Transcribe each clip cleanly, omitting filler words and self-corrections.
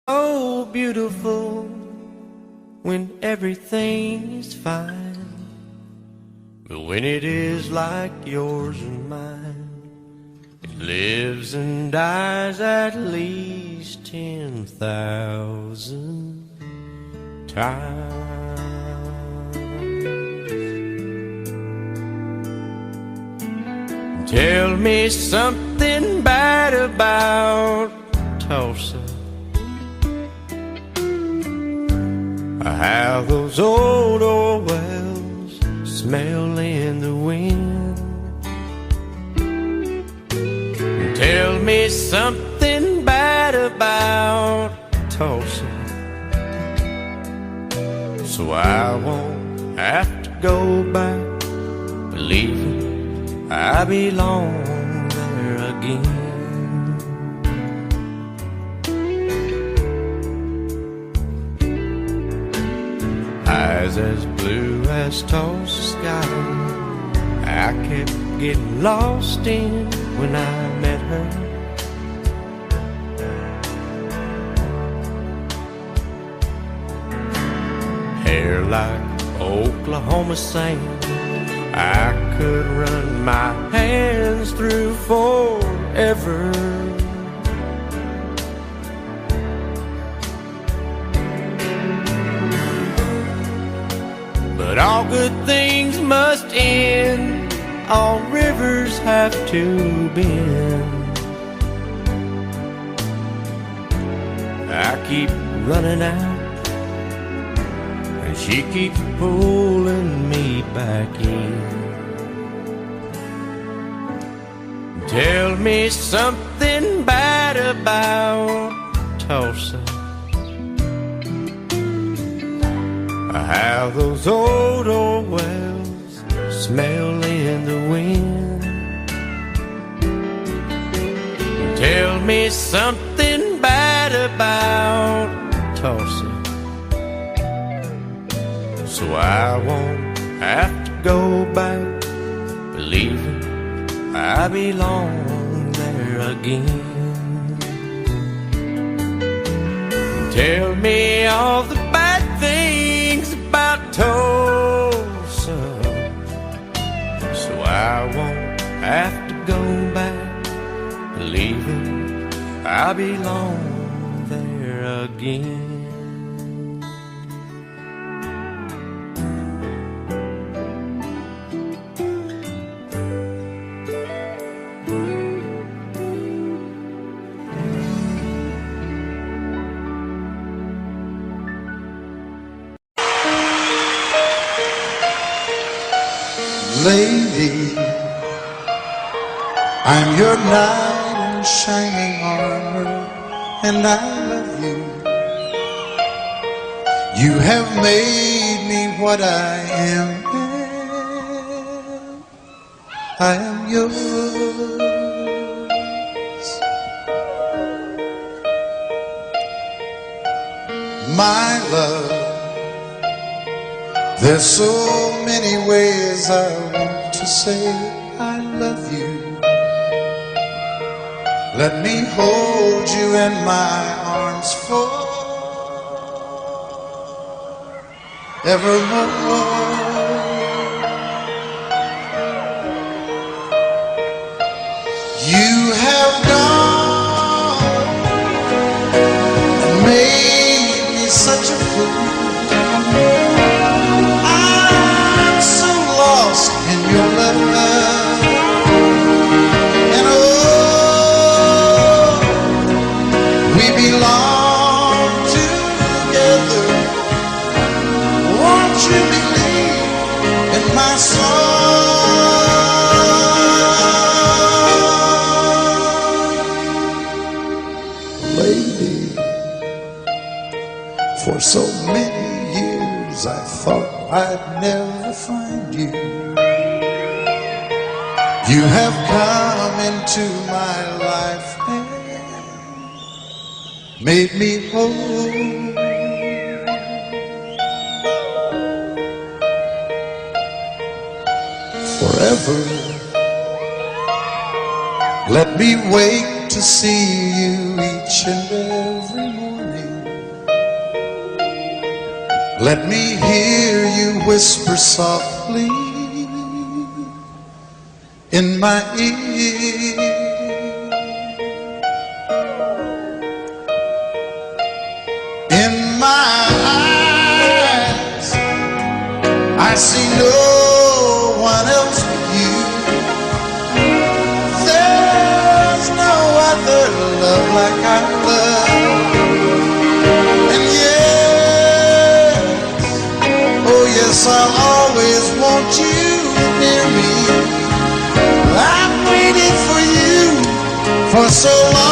so beautiful when everything is fine, but when it is like yours and mine, it lives and dies at least 10,000 times. Tell me something bad about Tulsa, how those old wells smell in the wind. Tell me something bad about Tulsa, so I won't have to go back believing I belong there again. Eyes as blue as Tulsa sky, I kept getting lost in when I met her. Hair like Oklahoma sand, I could run my hands through forever. But all good things must end, all rivers have to bend. I keep running out, and she keeps pulling me back in. Tell me something bad about Tulsa, how those old wells smell in the wind. Tell me something bad about Tulsa, so I won't have to go back believing I belong there again. Tell me all the bad things about Tulsa, so I won't have to go back believing I belong there again. Lady, I'm your knight in shining armor, and I love you. You have made me what I am. I am yours. My love, there's so many ways I want to say I love you. Let me hold you in my arms forevermore. You have gone and made me such a fool. In your love, and oh, we belong together. Won't you believe in my song? Lady, for so many years I thought I'd never find you. You have come into my life and made me whole. Forever, let me wake to see you each and every morning. Let me hear you whisper softly in my ear. In my eyes, I see no one else but you. There's no other love like I love. And yes, oh yes, I'll always want you near me. I've waited for you for so long.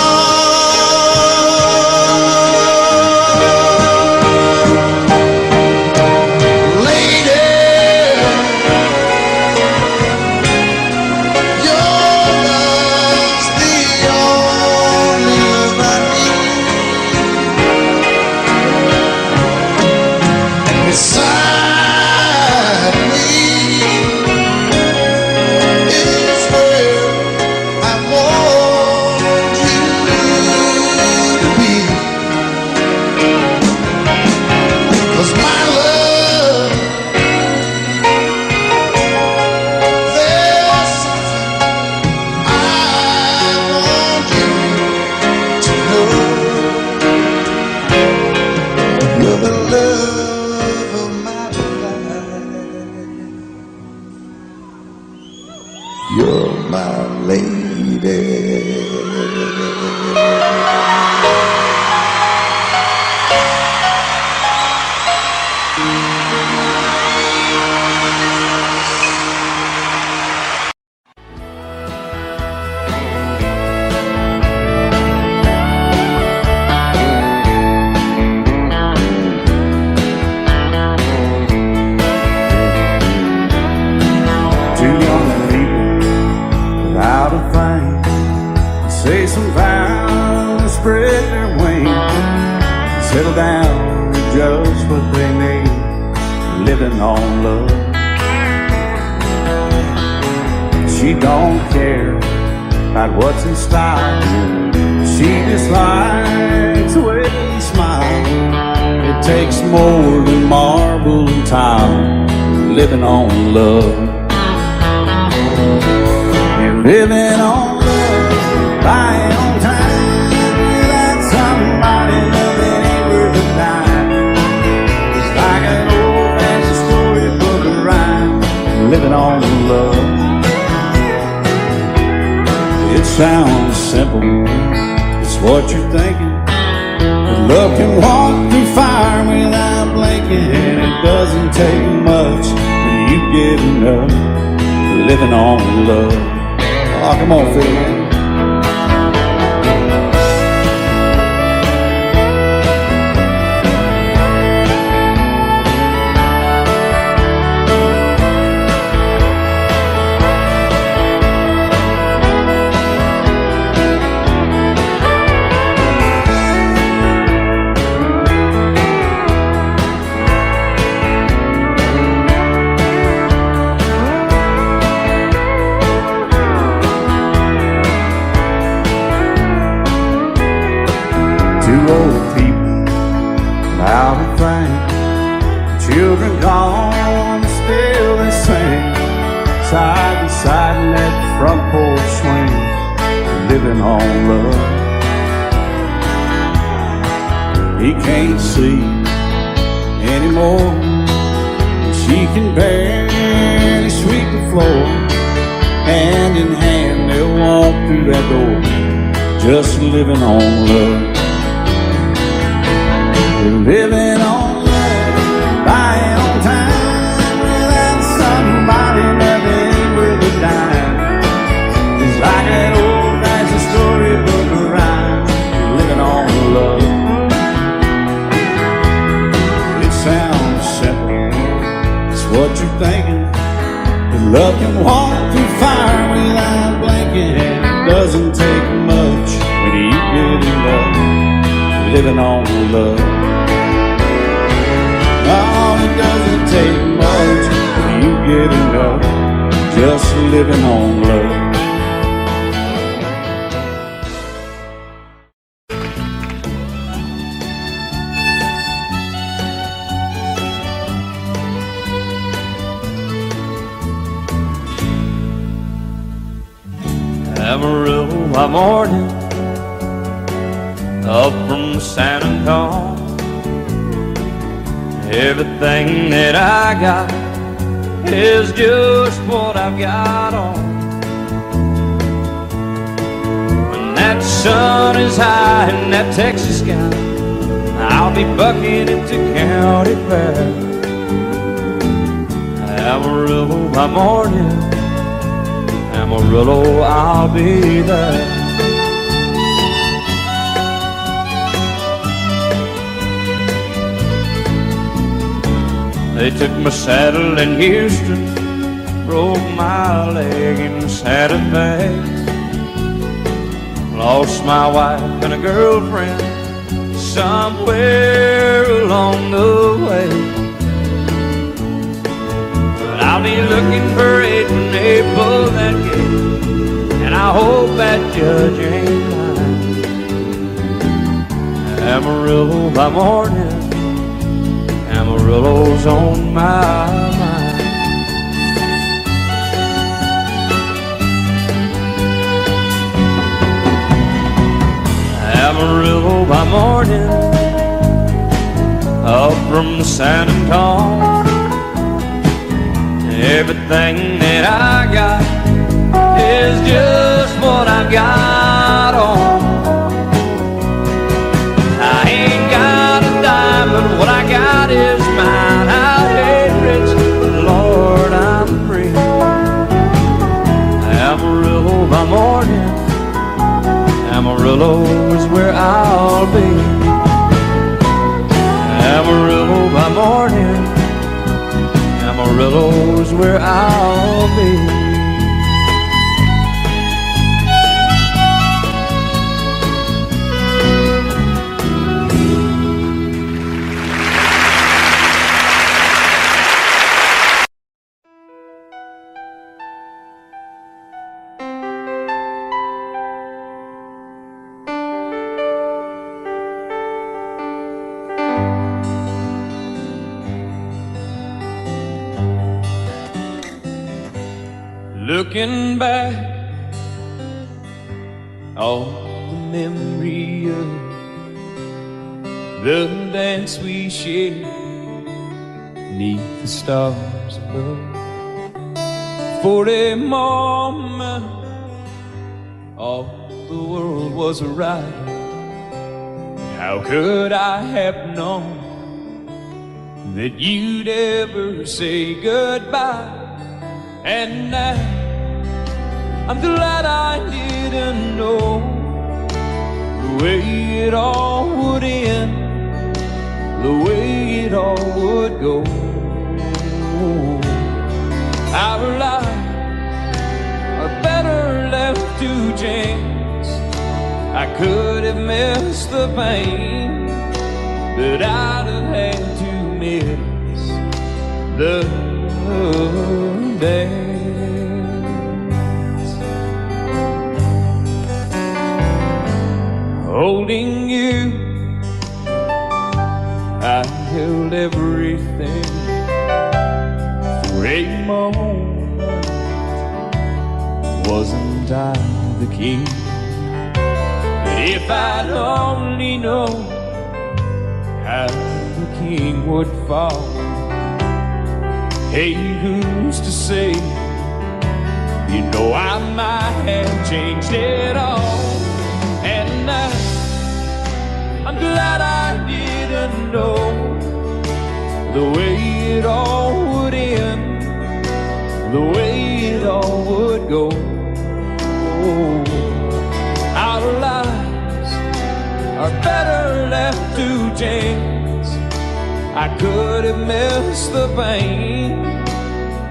You're my lady. Say some vows, spread their wings, settle down to just what they need, living on love. She don't care about what's in style, she just likes the way you smile. It takes more than marble and tile, living on love. And living on buying on time without somebody loving ain't worth a dime. It's like an old-fashioned storybook of rhyme, living on love. It sounds simple, it's what you're thinking. But love can walk through fire without blinking. It doesn't take much when you get enough, living on love. Oh, come on, Phil. Two old people without a thing, children gone, still they sing, side by side in that front porch swing, living on love. He can't see anymore, she can barely sweep the floor. Hand in hand they'll walk through that door, just living on love. Living on love, buying on time without somebody loving ain't worth a dime. It's like an old-fashioned storybook of rhyme, living on love. It sounds simple, it's what you're thinking. But love can walk through fire without blinking. It doesn't take much when you get enough, living on love. Oh, it doesn't take much when you get enough, just living on love. by morning up from San Antonio. Everything that I got is just what I've got on. When that sun is high in that Texas sky, I'll be bucking into county fair. Amarillo by morning, Amarillo, I'll be there. They took my saddle in Houston, broke my leg in Santa Fe, lost my wife and a girlfriend somewhere along the way. But I'll be looking for it when they pull that gate, and I hope that judge ain't lying. Amarillo by morning, Amarillo's on my mind. Amarillo by morning, up from San Antonio. Everything that I got is just what I've got on. I ain't got a dime, but what I got is mine. I ain't rich, but Lord, I'm free. Amarillo by morning, Amarillo is where I'll be. Amarillo by morning, Amarillo is where I'll be. Looking back on the memory of the dance we shared neath the stars above. For a moment, all the world was right. How could I have known that you'd ever say goodbye? And now I'm glad I didn't know the way it all would end, the way it all would go. Our lives are better left to chance. I could have missed the pain, but I'd have had to miss the dance. Holding you, I held everything for a moment. Wasn't I the king? But if I'd only known how the king would fall. Hey, who's to say? You know I might have changed it all. And I'm glad I didn't know the way it all would end, the way it all would go. Our lives are better left to chance. I could have missed the pain,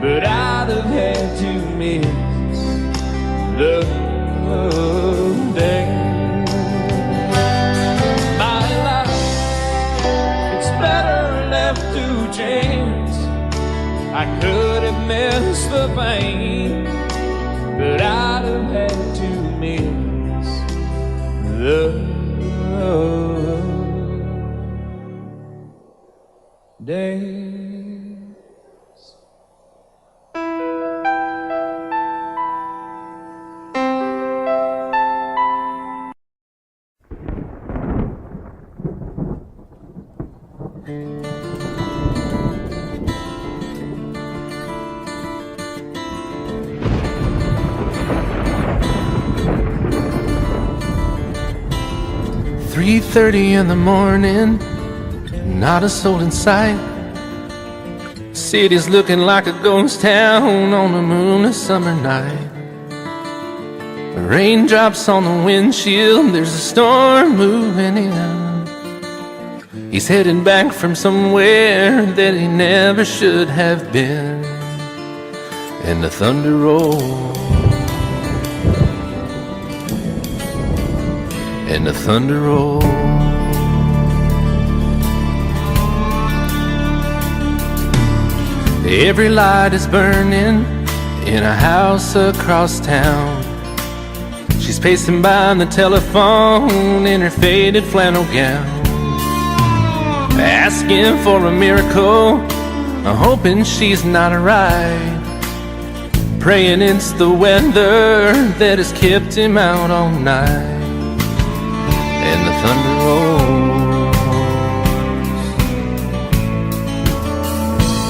but I'd have had to miss the day. My life, it's better left to chance. I could have missed the pain, but I'd have had to miss the days. "3:30 in the morning, not a soul in sight. City's looking like a ghost town on a moonless summer night. Raindrops on the windshield, there's a storm moving in. He's heading back from somewhere that he never should have been. And the thunder rolls, and the thunder rolls. Every light is burning in a house across town. She's pacing by the telephone in her faded flannel gown, asking for a miracle, hoping she's not right, praying it's the weather that has kept him out all night. And the thunder rolls,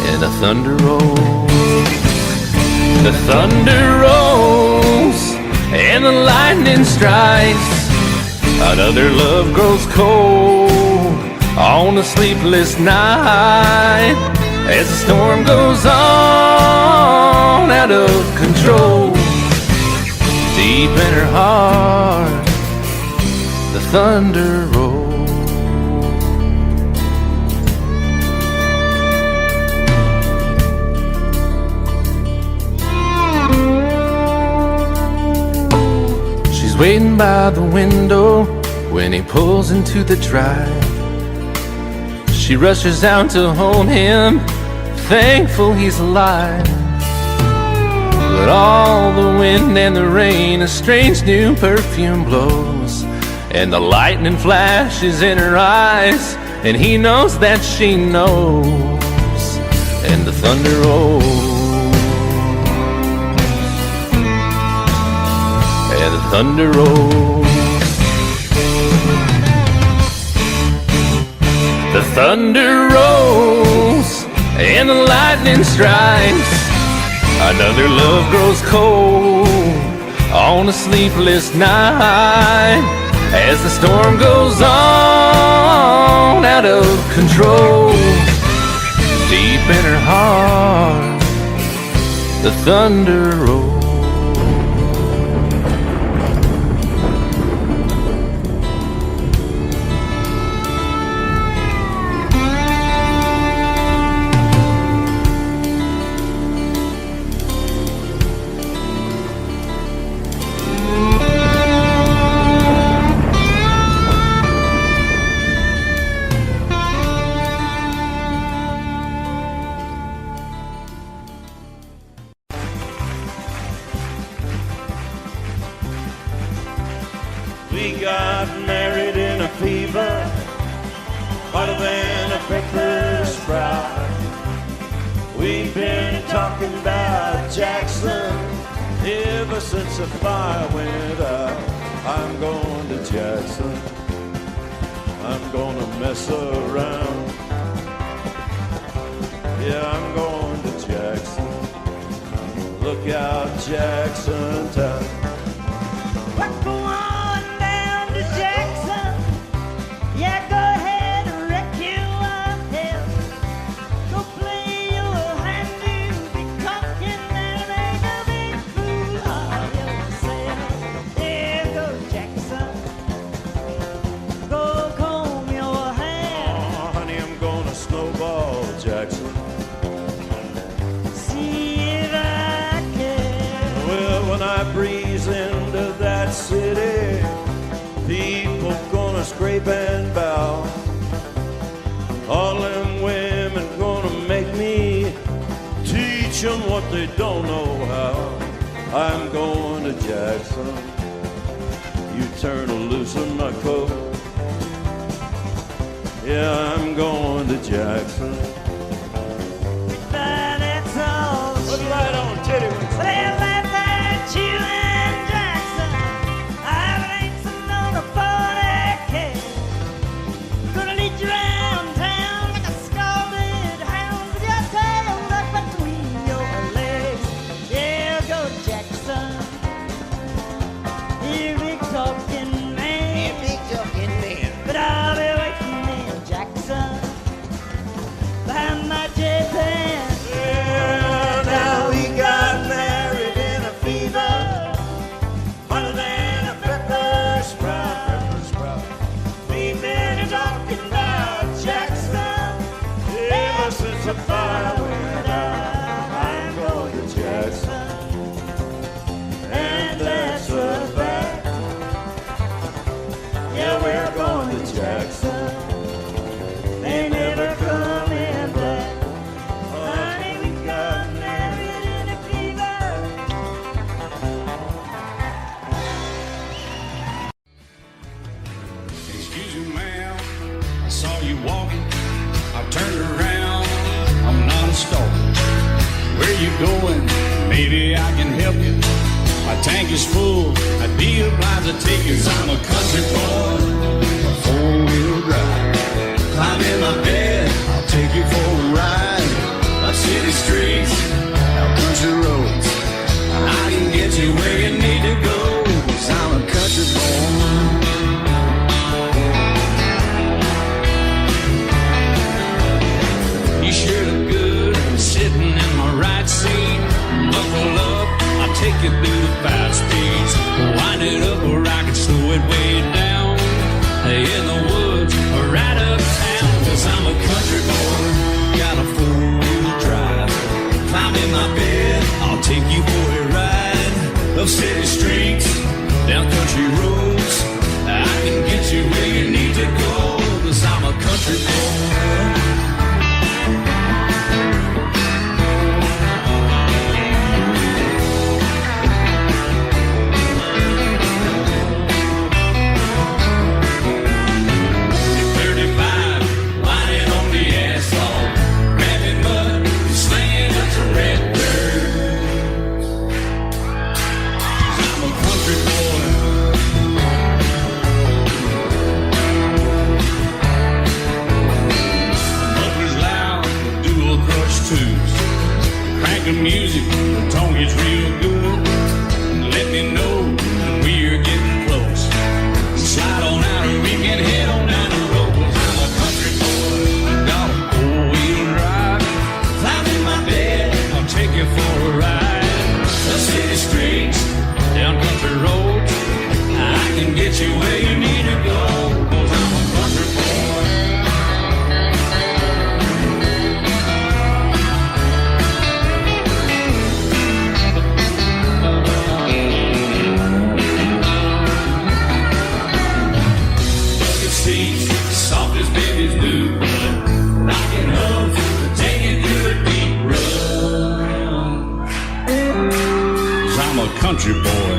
and the thunder rolls, the thunder rolls, and the lightning strikes. Another love grows cold on a sleepless night, as the storm goes on out of control. Deep in her heart, the thunder rolls. She's waiting by the window when he pulls into the drive. She rushes out to hold him, thankful he's alive. But all the wind and the rain, a strange new perfume blows, and the lightning flashes in her eyes, and he knows that she knows. And the thunder rolls, and the thunder rolls. The thunder rolls, and the lightning strikes. Another love grows cold on a sleepless night, as the storm goes on out of control. Deep in her heart, the thunder rolls. We got married in a fever, hotter than a pepper sprout. We've been talking about Jackson ever since the fire went out. I'm going to Jackson, I'm gonna mess around. Yeah, I'm going to Jackson, look out Jackson town. Jackson, see if I can. Well, when I breeze into that city, people gonna scrape and bow. All them women gonna make me teach them what they don't know how. I'm going to Jackson, you turn loose in my coat. Yeah, I'm going to Jackson. Put it right on, Teddy. Well, that's that you and Jackson. I've racing on a 40K. Gonna lead you around town like a the fire went out, I'm going to Jackson, and that's a fact. Yeah, we're going to Jackson. They never coming back. Honey, we got married in a fever. Excuse me, ma'am, I saw you walking. I turned around, I'm not a stalker. Where you going? Maybe I can help you. My tank is full, I'd be obliged to take you. 'Cause I'm a country boy, a four-wheel drive. Climb in my bed, I'll take you for a ride. Up city streets, out country roads. I can get you where you need to go. 'Cause I'm a country boy. You sure look good sitting in my right seat. Buckle up, I'll take you through the 5 speeds. Wind it up or I can slow it way down. In the woods or right uptown. 'Cause I'm a country boy, got a 4-wheel drive. Climb in my bed, I'll take you for a ride. Up city streets, down country roads. I can get you where you need to go. 'Cause I'm a country boy. The music, the tone gets real good. Let me know when we're getting close. Slide on out and we can head on down the road. 'Cause I'm a country boy, got a 4-wheel drive. Climb in my bed, I'll take you for a ride. The city streets, down country roads. I can get you where you need to go. 'Cause I'm a country boy. Soft as babies do, rocking up to take it through a deep run. 'Cause I'm a country boy,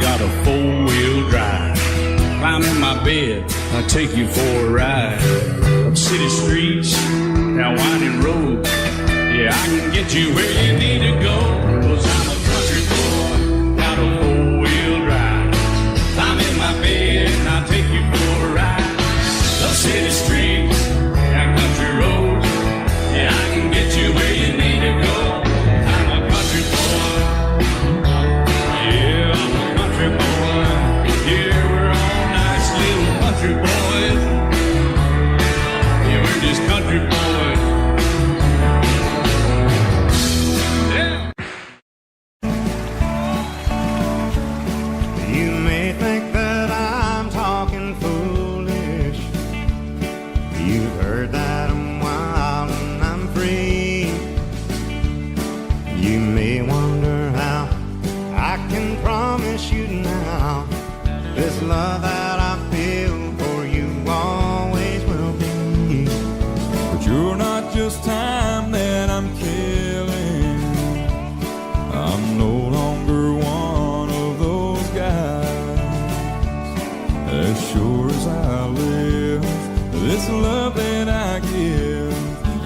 got a 4-wheel drive. Climb in my bed, I'll take you for a ride. Up city streets, down winding roads. Yeah, I can get you where you need to go. 'Cause I'm a country boy, got a 4-wheel drive. Climb in my bed, and I'll take you for a ride. Up city streets, down country roads. Yeah, I can get you where you need to go. I'm a country boy. Yeah, I'm a country boy. Yeah, we're all nice little country boys. Yeah, we're just country boys. Yeah. You may think that I'm talking foolish. You've heard that I'm wild and I'm free. You may wonder how I can promise you now this love that I feel for you always will be. But you're not just time that I'm killing. I'm no longer one of those guys. As sure as I live, this love that I give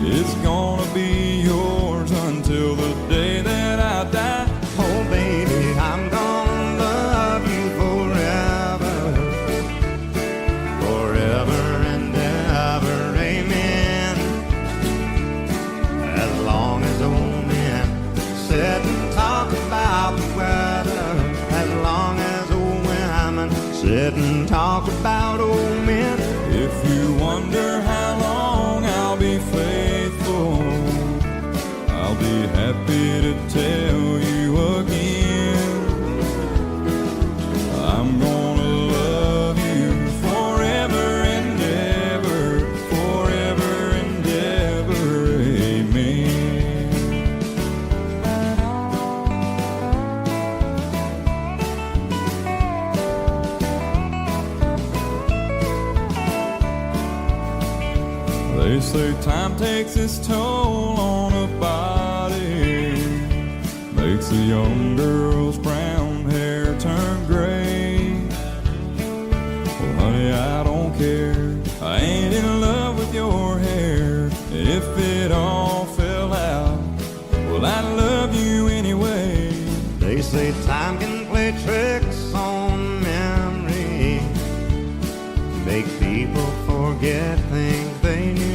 is gonna be yours until the day that I die. Oh baby, I'm gonna love you forever, forever and ever, amen. As long as old men sit and talk about the weather, as long as old women sit and talk about old men. If you wonder how long I'll be faithful, I'll be happy to tell you again. I'm gonna love you forever and ever, forever and ever, amen. They say time takes its toll on a body, makes a young girl's brown hair turn gray. Well, honey, I don't care. I ain't in love with your hair. And if it all fell out, well, I'd love you anyway. They say time can play tricks on memory, make people forget things they knew.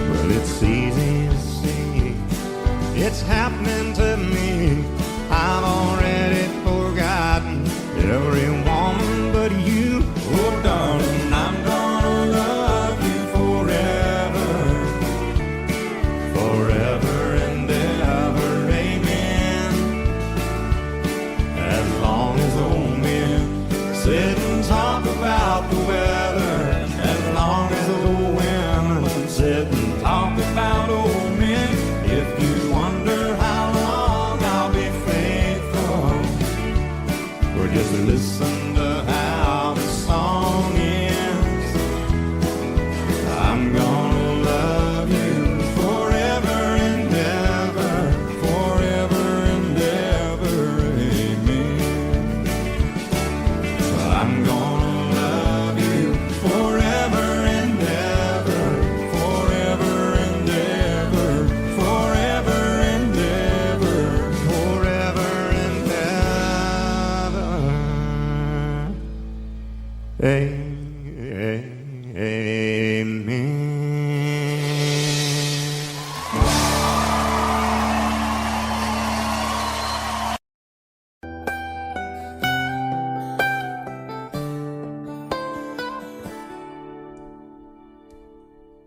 Well, it's easy to see, it's happening to me. I've already forgotten every woman but you. Oh, darling, I'm gonna love you forever, forever and ever, amen. As long as old men sit and talk about the weather, as long as old women sit and talk about old men. If you wonder how long I'll be faithful, or just listen to how the song ends, I'm gonna love you forever and ever, forever and ever, amen. I'm gonna love you forever and ever, forever and ever, forever and ever, forever and ever, amen.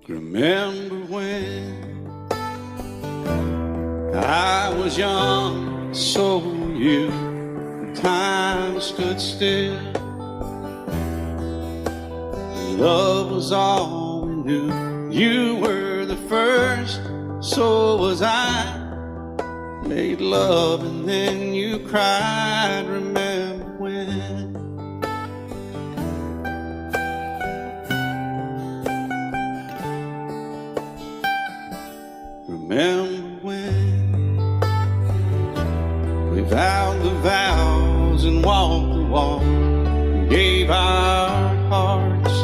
Remember when I was young, so were you. Time stood still. Love was all we knew. You were the first, so was I. Made love and then you cried. Remember when? Remember when we vowed the vows and walked the walk, gave our hearts,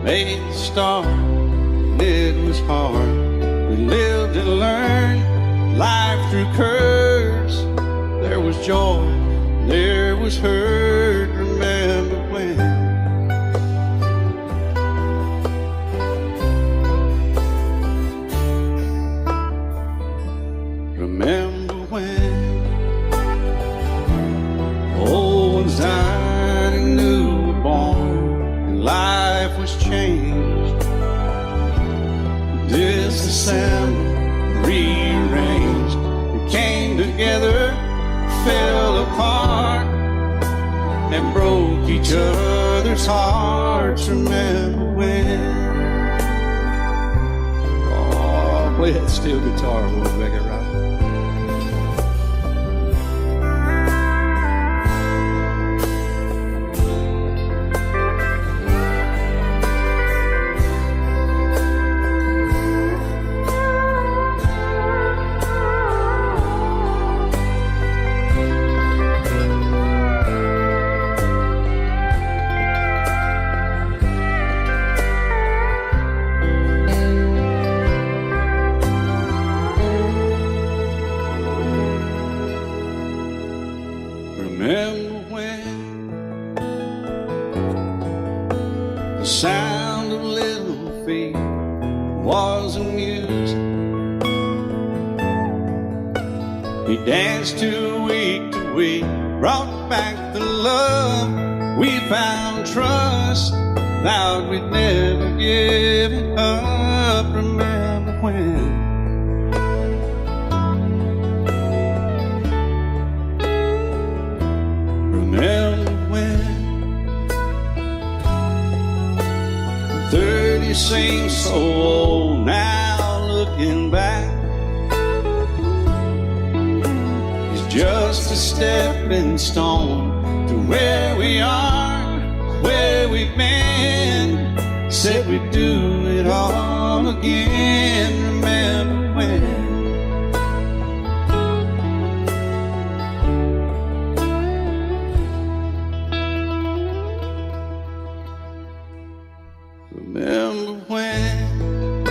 made the start, and it was hard. We lived and learned life through curves. There was joy, there was hurt. Remember when? Remember when old ones died and new were born, and life was changed, disassembled, rearranged. We came together, fell apart, and broke each other's hearts. Remember when? Oh, play that steel guitar, we'll make it right. Remember when the sound of little feet was amused? We danced to week, brought back the love. We found trust, vowed we'd never give it up. Remember when? Remember when 30 seems so old now, looking back. It's just a stepping stone to where we are, where we've been. we do it all again. Remember when? Remember when?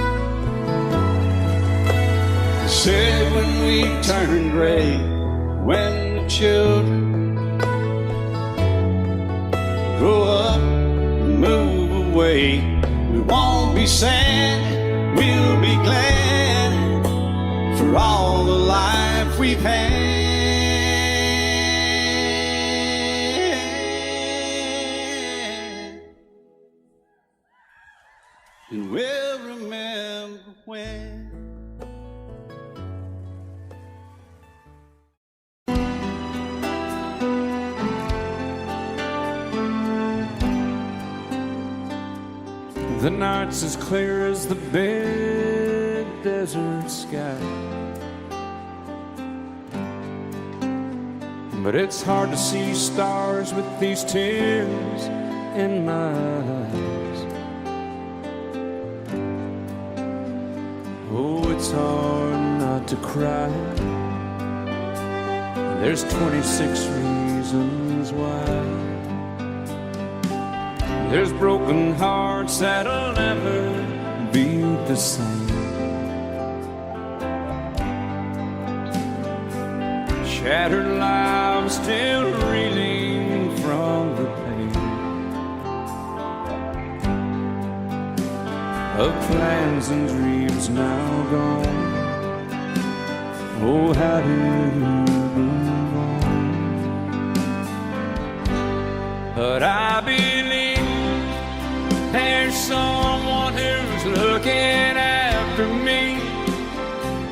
They said when we turn gray, when the children grow up and move away, we won't be sad, we'll be glad for all the life we've had. And we'll remember when. The night's as clear as the big desert sky, but it's hard to see stars with these tears in my eyes. Oh, it's hard not to cry. There's 26 reasons why. There's broken hearts that'll never be the same. Shattered lives still reeling from the pain of plans and dreams now gone. Oh, how do you move on? But I believe there's someone who's looking after me,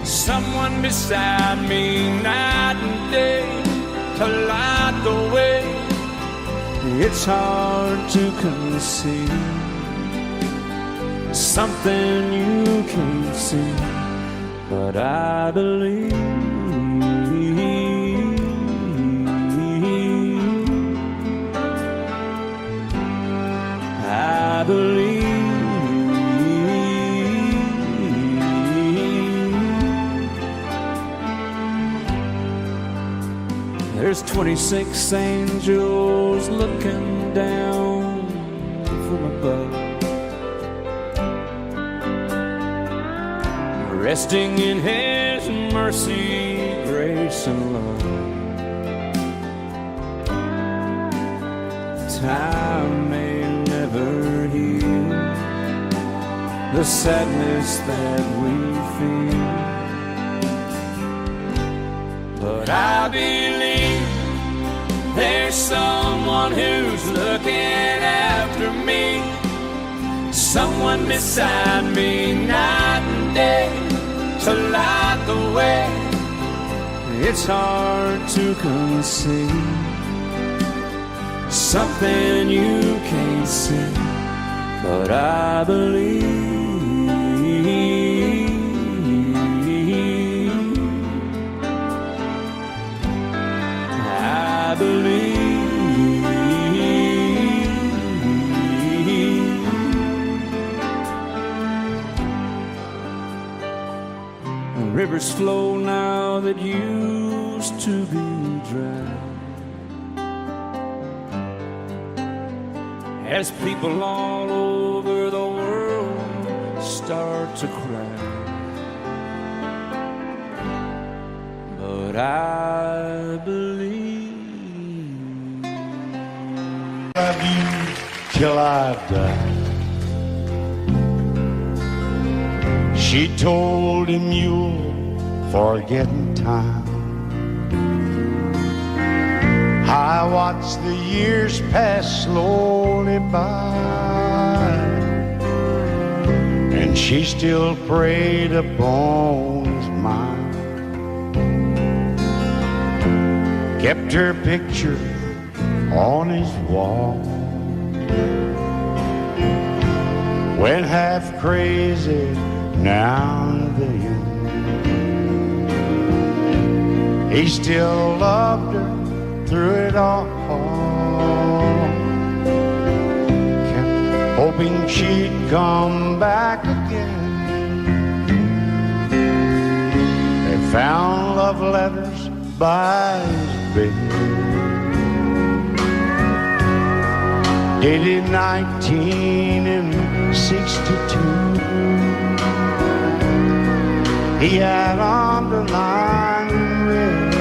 someone beside me night and day to light the way. It's hard to conceive something you can't see, but I believe. I believe. There's 26 angels looking down from above, resting in His mercy, grace, and love. Time may never heal the sadness that we feel, but I believe there's someone who's looking after me, someone beside me night and day to light the way. It's hard to conceive something you can't see, but I believe. I believe. Rivers flow now that used to be dry, as people all over the world start to cry. But I believe. Love you till I die. She told him you'll forget in time. I watched the years pass slowly by, and she still preyed upon his mind. Kept her picture on his wall, went half crazy now and then. He still loved her through it all, hoping she'd come back again. They found love letters by his bed, dated 1962. He had underlined red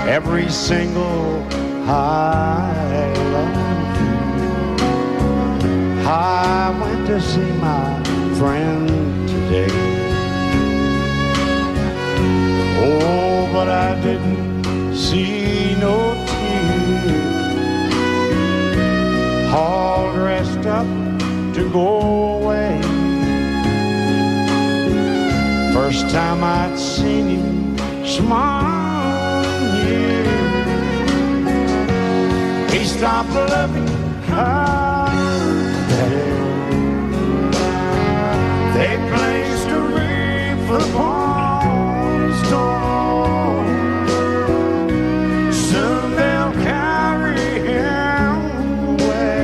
every single I love you. I went to see my friend today. Oh, but I didn't see no tears, all dressed up to go away. First time I'd seen him smile in years. He stopped loving her today. They placed a wreath upon his door. Soon they'll carry him away.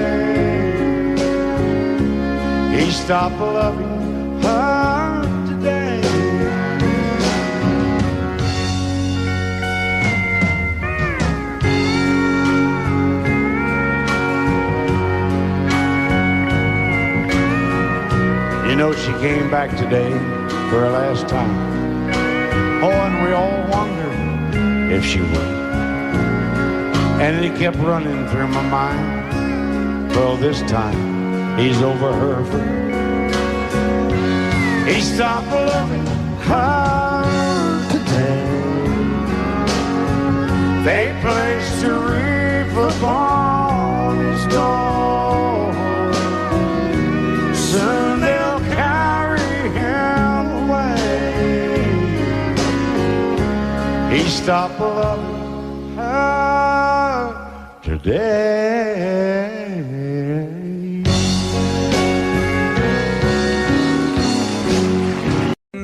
He stopped loving her today. You know, she came back today for her last time. Oh, and we all wondered if she would. And it kept running through my mind. Well, this time he's over her for good. He stopped loving her today. They placed a wreath upon his door. Soon they'll carry him away. He stopped loving her today.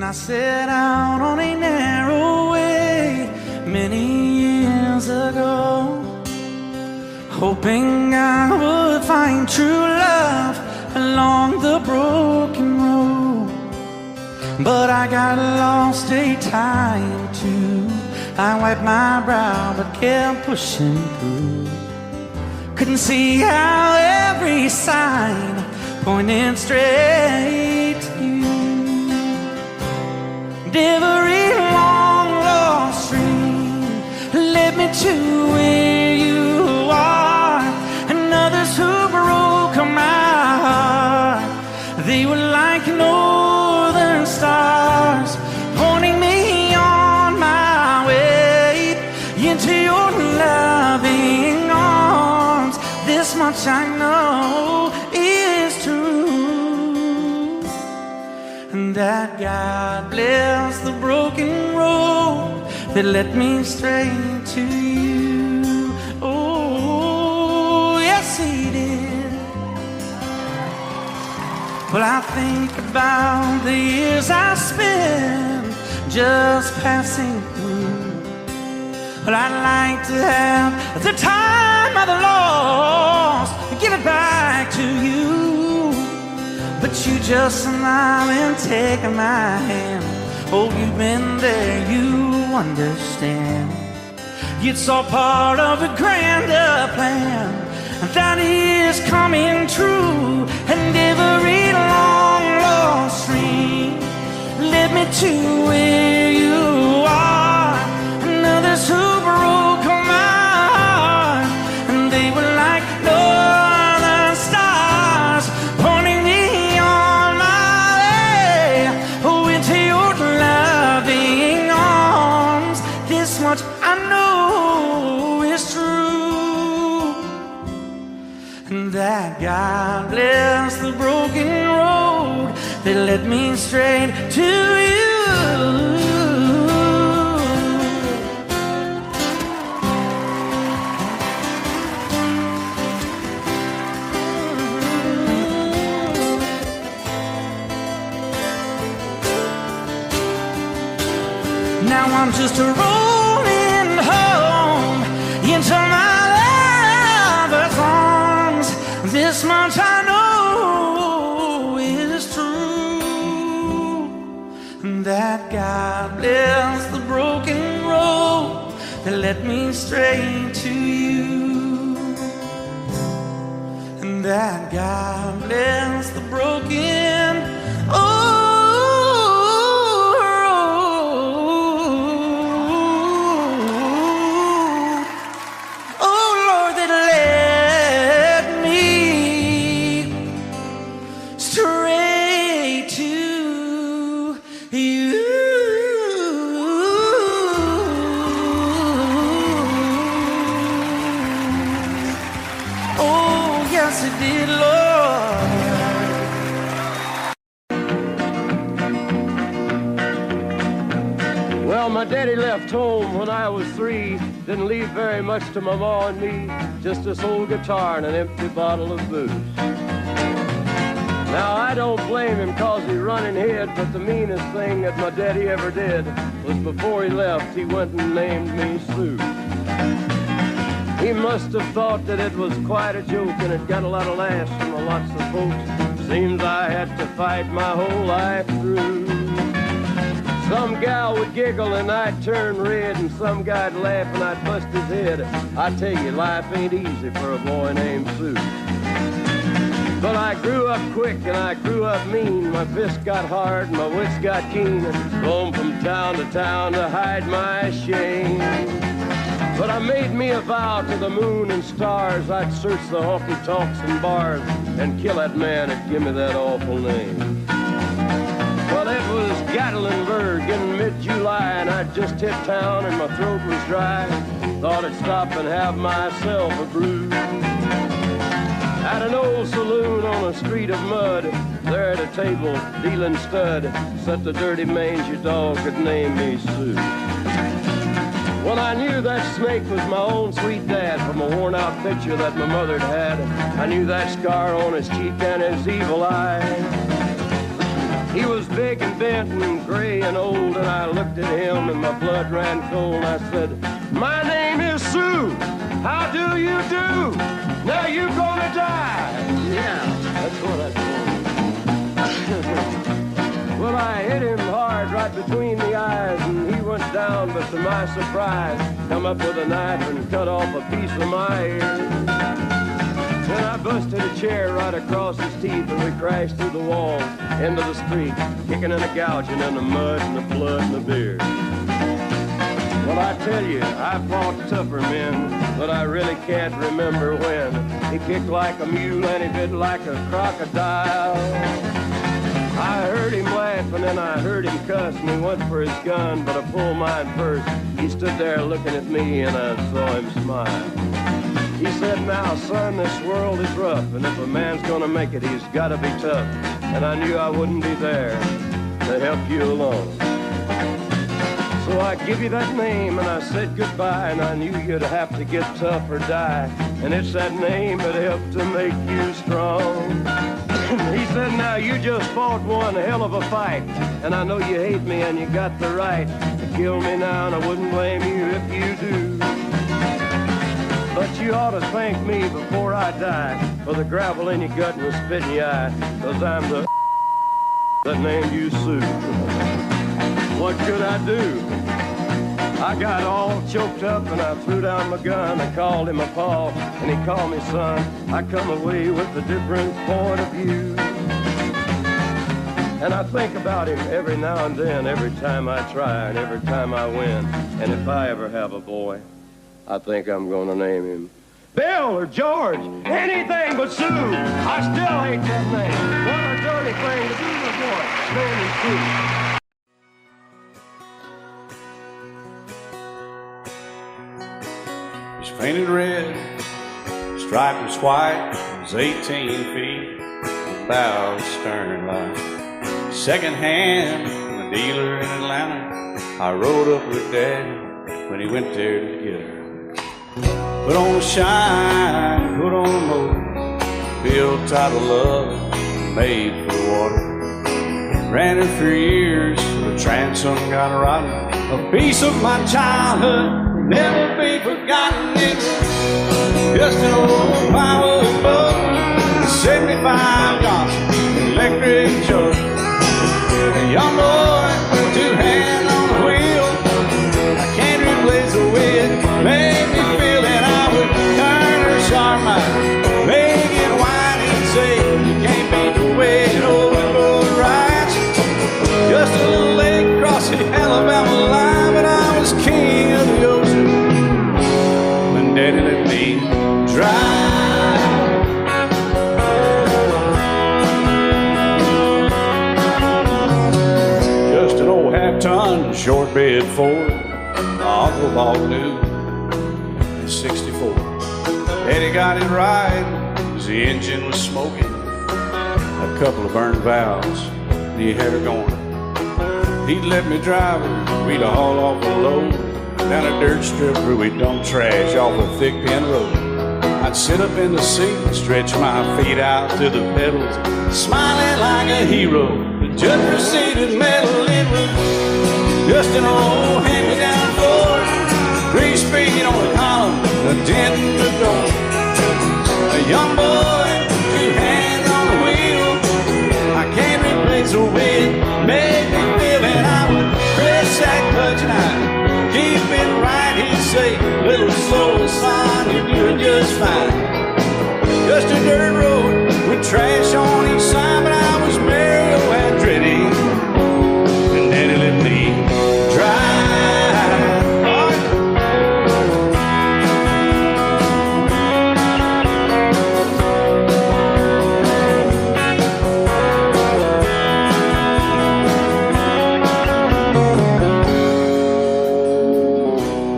I set out on a narrow way many years ago, hoping I would find true love along the broken road. But I got lost a time or two. I wiped my brow but kept pushing through. Couldn't see how every sign pointed straight to you. Every long lost stream led me to where you are, and others who broke my heart, they were like northern stars, pointing me on my way into your loving arms. This much I know is true, and that God bless the broken road that led me straight to you. Oh, yes, He did. Well, I think about the years I spent just passing through. Well, I'd like to have the time I've lost, give it back to you. But you just smile and take my hand. Oh, you've been there, you understand. It's all part of a grander plan that is coming true. And every long lost stream led me to where you are, and others who broke my heart, and they were like northern stars, pointing me on my way, oh, into your loving arms. This much I know is true, and that God bless the broken road that led me straight to you. Now I'm just rolling home into my lover's arms. This much I know is true, that God bless the broken road that led me straight to you, and that God bless the broken My daddy left home when I was 3, didn't leave very much to my ma and me, just this old guitar and an empty bottle of booze. Now I don't blame him cause he running hid, but the meanest thing that my daddy ever did was before he left, he went and named me Sue. He must have thought that it was quite a joke and it got a lot of laughs from lots of folks. Seems I had to fight my whole life through. Some gal would giggle and I'd turn red, and some guy'd laugh and I'd bust his head. I tell you, life ain't easy for a boy named Sue. But I grew up quick and I grew up mean. My fists got hard and my wits got keen. Roamed from town to town to hide my shame. But I made me a vow to the moon and stars, I'd search the honky-tonks and bars and kill that man that give me that awful name. Well, it was Gatlinburg in mid-July, and I'd just hit town and my throat was dry. Thought I'd stop and have myself a brew. At an old saloon on a street of mud, there at a table, dealing stud, sat the dirty mangy dog that named me Sue. Well, I knew that snake was my own sweet dad from a worn-out picture that my mother'd had. I knew that scar on his cheek and his evil eye. He was big and bent and gray and old, and I looked at him and my blood ran cold. I said, "My name is Sue. How do you do? Now you gonna die." Yeah, that's what I told him. Well, I hit him hard right between the eyes, and he went down, but to my surprise, come up with a knife and cut off a piece of my ear. Then I busted a chair right across his teeth, and we crashed through the walls into the street, kicking and a gouging in the mud and the blood and the beer. Well, I tell you, I fought tougher men, but I really can't remember when. He kicked like a mule and he bit like a crocodile. I heard him laugh and then I heard him cuss, and he went for his gun, but I pulled mine first. He stood there looking at me and I saw him smile. He said, "Now, son, this world is rough, and if a man's gonna make it, he's gotta be tough." And I knew I wouldn't be there to help you along. So I give you that name and I said goodbye, and I knew you'd have to get tough or die. And it's that name that helped to make you strong. He said, "Now you just fought one hell of a fight, and I know you hate me and you got the right to kill me now, and I wouldn't blame you if you do. But you ought to thank me before I die for the gravel in your gut and the spit in your eye, 'cause I'm the that named you Sue." What could I do? I got all choked up and I threw down my gun. I called him a pa and he called me son. I come away with a different point of view. And I think about him every now and then, every time I try and every time I win. And if I ever have a boy, I think I'm gonna name him Bill or George, anything but Sue. I still hate that name. What a dirty thing to do to a boy. Name him Sue. He's painted red, striped was white, was 18 feet, about stern line. Second hand from a dealer in Atlanta. I rode up with Daddy when he went there to get her. Put on a shine, put on a motor, built out of love, made for the water. Ran her for years, the transom got rotten. A piece of my childhood, never be forgotten. It was just an old power boat, 25 Johnson, electric truck. A young boy, two hands on the wheel. I can't replace the way it made me feel. And I would turn her sharp, my make it wide and say, you can't beat the way an old road rides. Just a little lake across the Alabama line, but I was king of the ocean when Daddy let me drive. Just an old half-ton short bed Ford my uncle bought new in '64. Daddy got it right as the engine was smoking, a couple of burned valves, and he had her going. He'd let me drive her, we'd haul off a load down a dirt strip where we'd dump trash off a thick pin road. I'd sit up in the seat and stretch my feet out to the pedals, smiling like a hero. The judge proceeded metal, it was just an old hand-me-down Ford, 3-speed on the column, a dent in the door. A young boy, two hands on the wheel. I can't replace the way it made me feel. And I would press that clutch and I'd keep it right. He'd say, little slower, son, you're doing just fine. Just a dirt road with trash on each side, but I was Mario Andretti, and Daddy let me drive.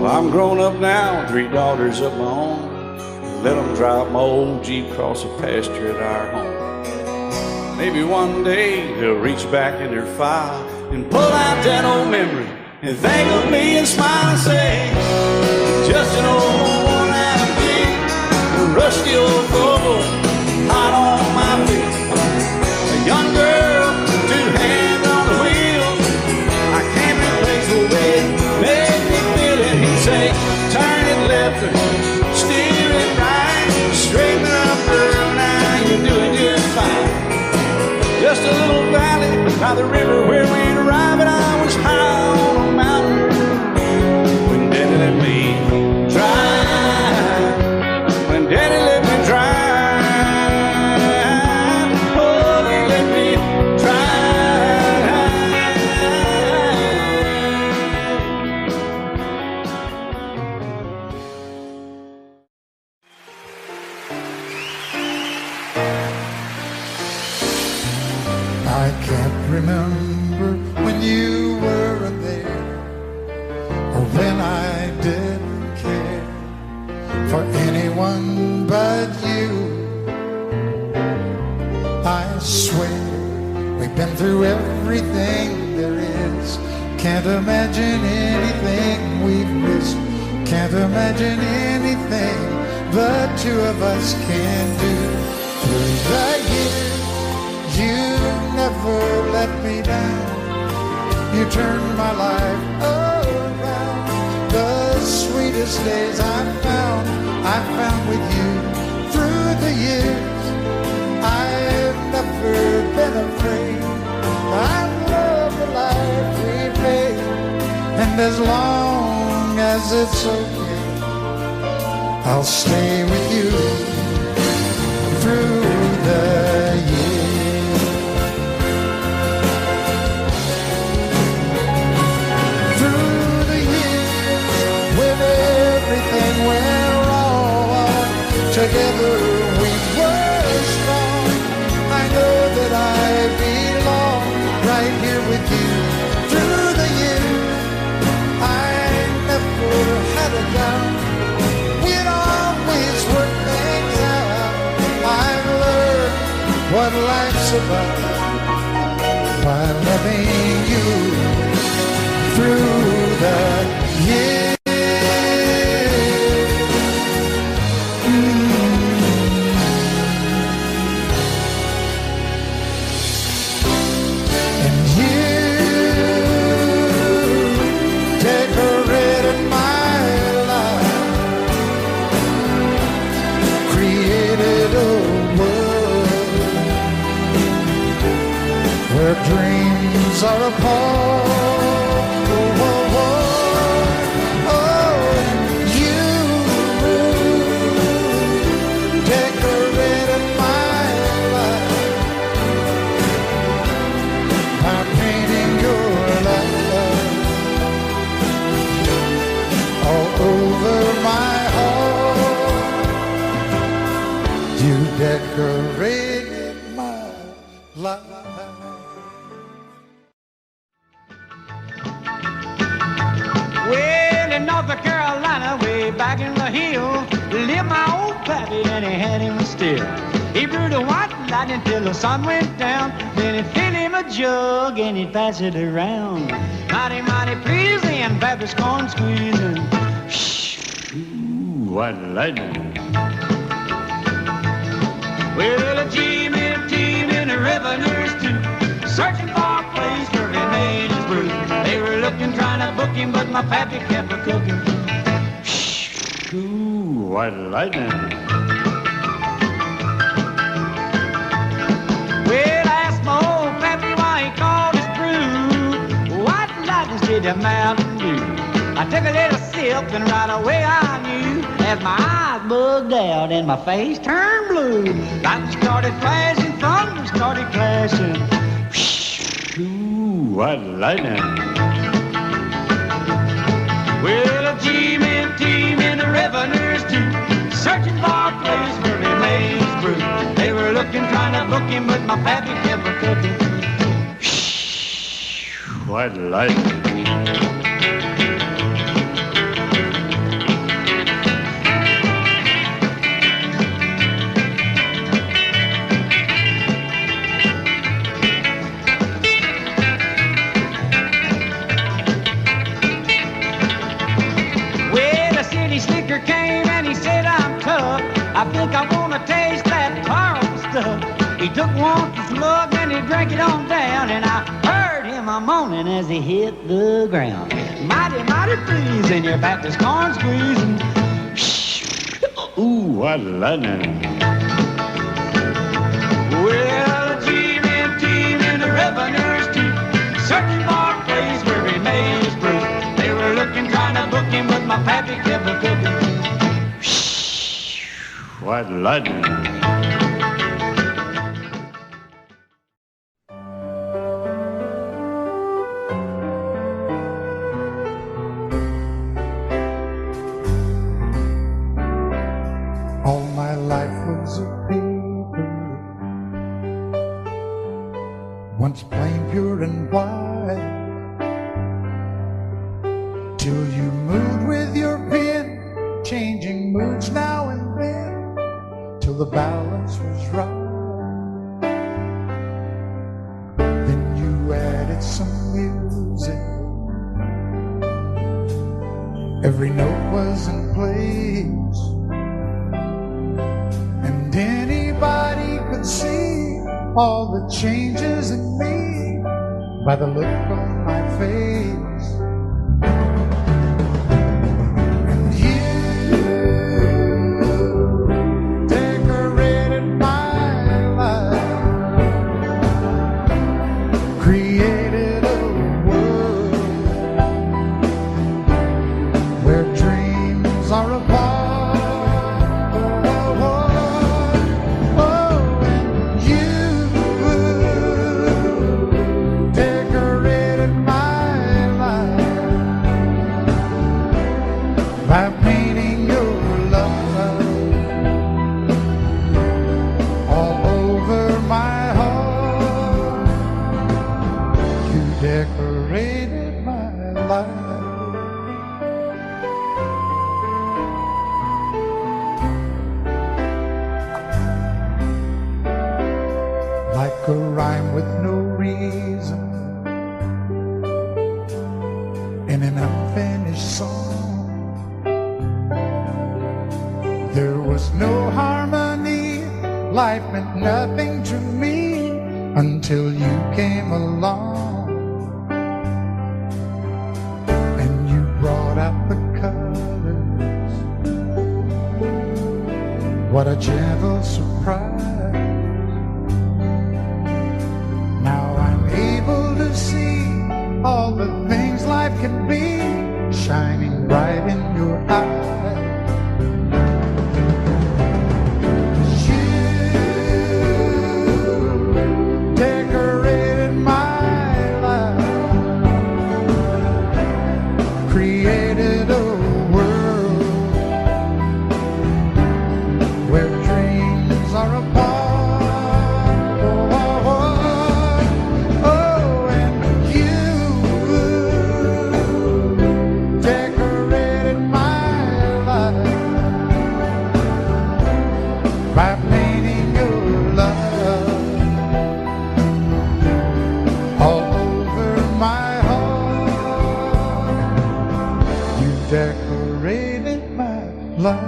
Well, I'm grown up now, 3 daughters of my own. Let them drive my old Jeep across the pasture at our home. Maybe one day they'll reach back in their file and pull out that old memory and think of me and smile and say, just an old worn-out Jeep, a rusty old Volvo, hot on my feet. A young girl, 2 hands on the wheel. I can't replace the way it made me feel. And he'd say, turn it left or steer it right, straighten up, girl, now you're doing just fine. Just a little valley by the river where we'd arrive, and I was high on a mountain when Daddy let me drive. When Daddy let me drive, oh, he let me I can't remember when you weren't there, or when I didn't care for anyone but you. I swear we've been through everything there is. Can't imagine anything we've missed. Can't imagine anything the two of us can do. Through the years you never let me down. You turned my life around. The sweetest days I found with you. Through the years, I've never been afraid. I love the life we made, and as long as it's okay, I'll stay with you through the years. Through the years, when everything went wrong, together we were strong. I know that I belong right here with you. Through the years, I never had a doubt. We'd always work things out. I've learned what life's about by loving you through the years. And you decorated my life, created a world dreams are apart. Oh, oh, oh, oh, and you decorated my life by painting your love all over my heart. You decorated my life. Well, in North Carolina, way back in the hill, lived my old pappy and he had him still. He brewed a white lightning till the sun went down. Then he'd fill him a jug and he'd pass it around. Mighty, mighty pleasing, pappy's corn squeezing. Ooh, white lightning. Well, a team in the revenues too, searching for a place where he made his brew. They were looking, trying to book him, but my pappy kept a cooking. Ooh, white lightning. Well, I asked my old pappy why he called his brew white lightning instead of Mountain Dew. I took a little sip and right away I knew, as my eyes bugged out and my face turned blue. Lightning started flashing, thunder started clashing. Ooh, white lightning. Well, a team in the revenues too, searching for a place where he made his brew. They were looking, trying to book him, but my pappy kept a cooking. White lightning. Slicker came and he said, I'm tough. I think I want to taste that Carl stuff. He took one slug and he drank it on down, and I heard him a moaning as he hit the ground. Mighty, mighty pleasing, your Baptist corn squeezing. Ooh, what lightning. Well, a team in the revenues too, searching for a place where he made his brew. They were looking, trying to book him, but my pappy kept a cooking. White lightning. All my life was a paper, once plain, pure, and white, till you moved with your pen, changing moods now and then, till the balance was right. Then you added some music, every note was in place, and anybody could see all the changes in me by the look on my face. And you decorated my life, created a world where dreams are apart. By painting your love all over my heart, you decorated my life. Like a rhyme with no reason in an unfinished song. There was no harmony, life meant nothing to me until you came along. And you brought out the colors, what a gentle surprise. Now I'm able to see life can be, shining bright in your eyes. Created a world where dreams are apart. Oh, and you decorated my life by painting your love all over my decorated my life.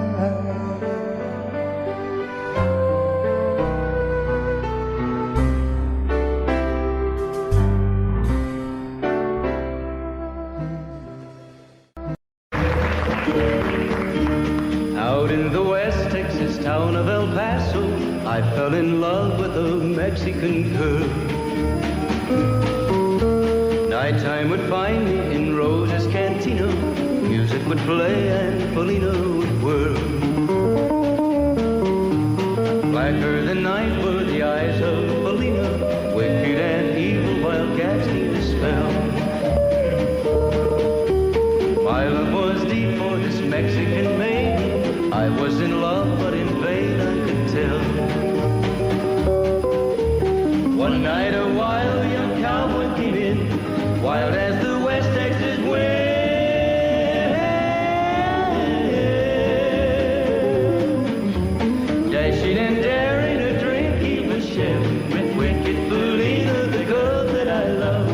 Out in the West Texas town of El Paso, I fell in love with a Mexican girl. Nighttime would find me in Rose's Cantina. Music would play and Felina would whirl. Blacker than night were the eyes of Felina, wicked and evil while casting a spell. My love was deep for this Mexican maiden. I was in love, but in vain I could tell. One night a wild young cowboy came in, wild as the West Texas wind. Dashing and daring to drink, he was sharing with wicked Felina, the girl that I love.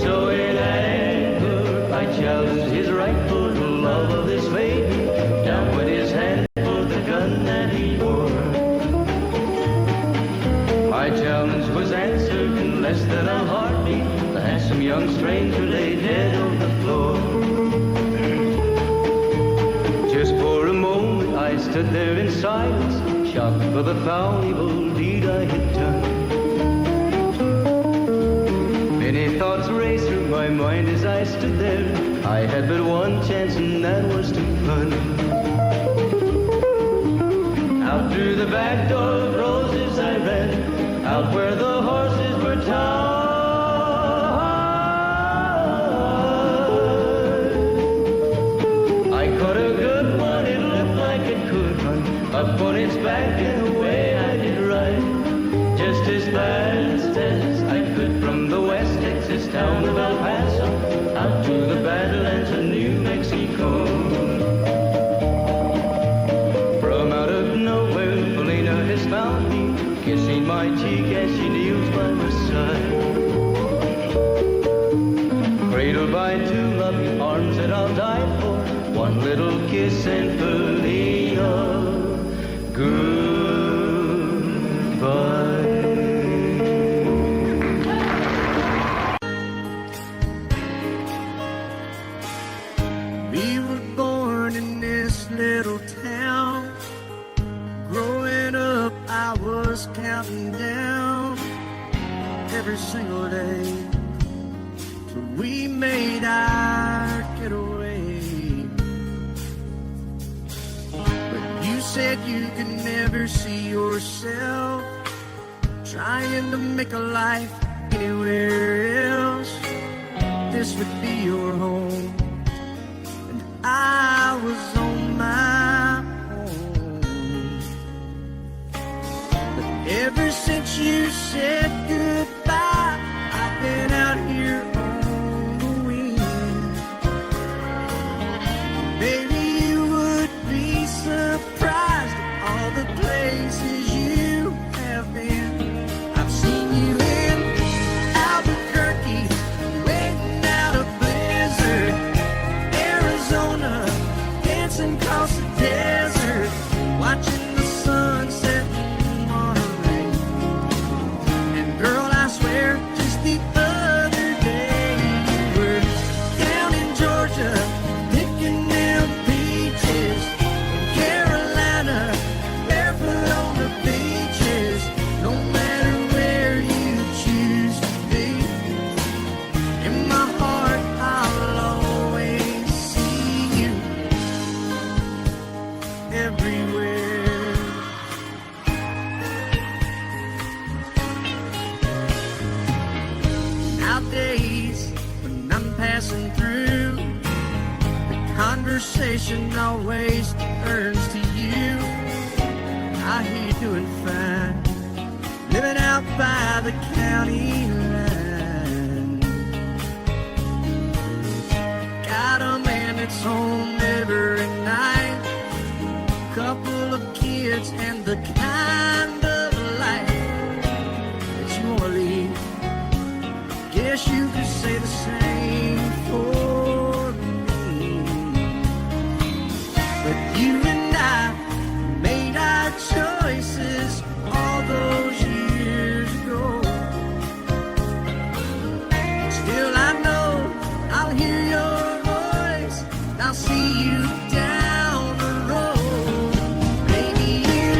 So in anger I challenged his right for the love of this maiden. Down went his hand for the gun that he wore. My challenge was answered in less than a heartbeat. The handsome young stranger lay dead on the floor. Just for a moment I stood there in silence, shocked for the foul evil deed I had done. Many thoughts raced through my mind as I stood there. I had but one chance and that was to run. Out through the back door of Roses I ran, out where the horses were tied. I caught a good one, it looked like it could run up on its back and away I did ride, just as fast as I could from the West Texas town of El Paso out to the Badlands of New Mexico. From out of nowhere, Felina has found me, kissing my cheek as she kneels by my side. Cradled by two loving arms that I'll die for, one little kiss and Felina, goodbye. We were born in this little town. Growing up, I was counting down every single day till we made our getaway. But you said you could never see yourself trying to make a life anywhere else. This would be your home, and I was on my own. But ever since you said goodbye, I've been out here on the wing. Maybe you would be surprised at all the places you have been. I've seen you in Albuquerque, waiting out a blizzard, Arizona, dancing across the desert, watching the sunset in Monterey. And girl, I swear, just the other day you were down in Georgia, picking them peaches, in Carolina, barefoot on the conversation always turns to you. I hear you doing fine, living out by the county line. Got a man that's home every night, couple of kids and the kind of life that you wanna lead. Guess you could say the same for me. But you and I made our choices all those years ago. Still I know I'll hear your voice, I'll see you down the road. Maybe in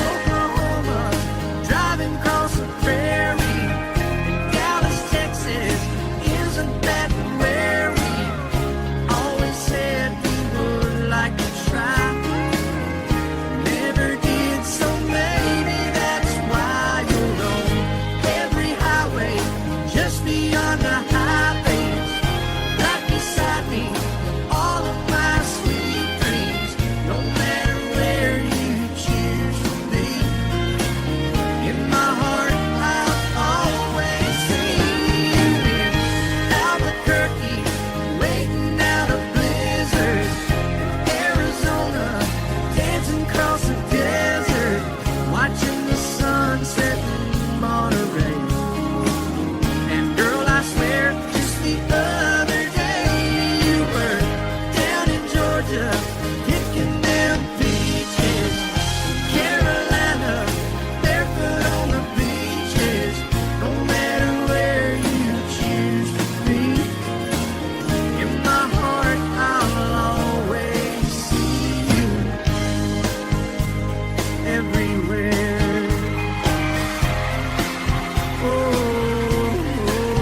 Oklahoma, driving across the prairie. In Dallas, Texas, isn't that where we always said we would like to try? Never did, so maybe that's why you'll know every highway just beyond the highways. Right beside me, all of my sweet dreams. No matter where you choose to be, in my heart I'll always see you. In Albuquerque, waiting out a blizzard. Arizona, dancing across the desert, watching the sunset in Monterey. And girl, I swear, just the other day you were down in Georgia, picking them peaches. Carolina, barefoot on the beaches. No matter where you choose to be, in my heart I'll always see you everywhere. Oh, oh, oh.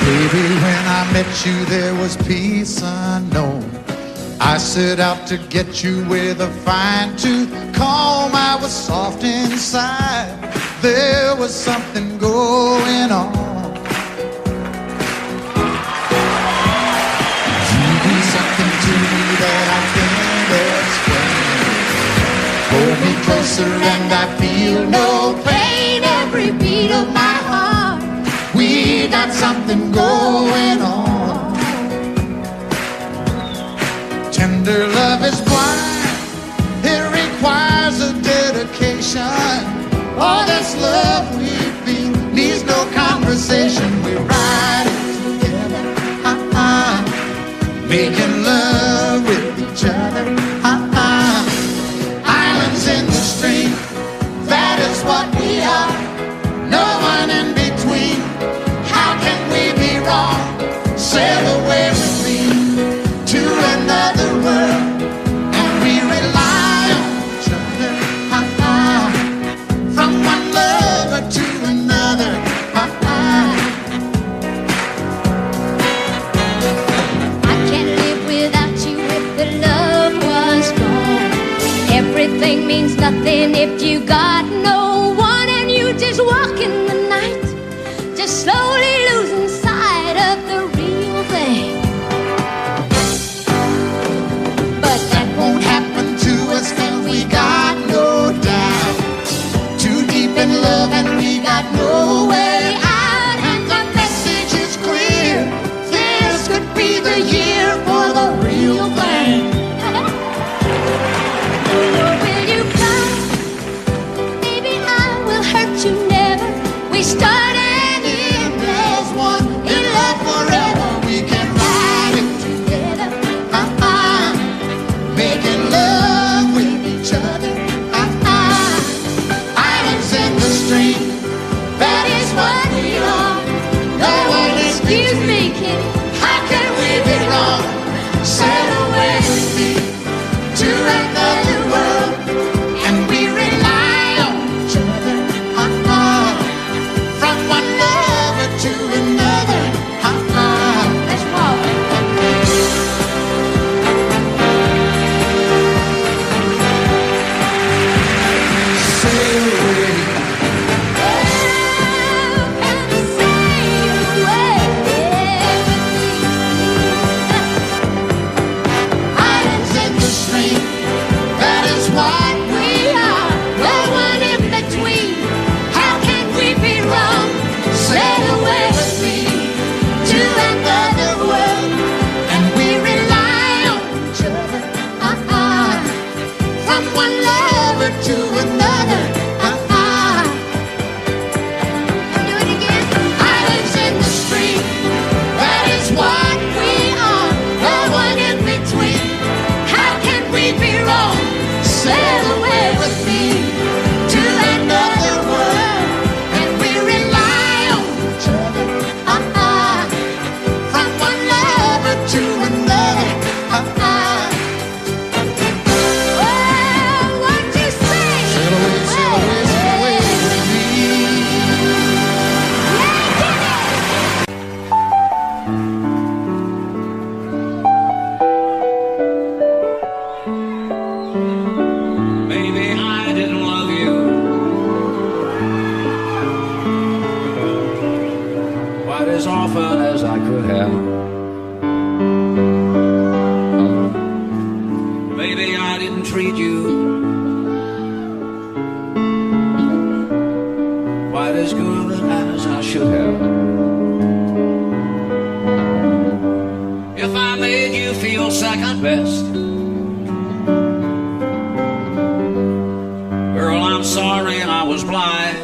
Baby, when I met you, there was peace unknown. I set out to get you with a fine tooth comb. I was soft inside. There was something going on. You do something to me that I can't explain. Hold me closer and I feel no pain. Every beat of my heart, we got something going on. Tender love is blind, it requires a dedication. All this love we feel needs no conversation. We ride it together, making love with each other. Islands in the stream, that is what we are. No one in between. How can we be wrong? Sail away with me to another world, and we rely on each other. From one lover to another. I can't live without you if the love was gone. Everything means nothing if you got no one, and you just walk in the night, just slowly losing sight of the real thing. But that won't happen to us, 'cause we got no doubt. Too deep in love and we got no way out. And the message is clear, this could be the year for the real thing. Will you come? Baby, treat you quite as good as I should have. If I made you feel second best, girl, I'm sorry I was blind.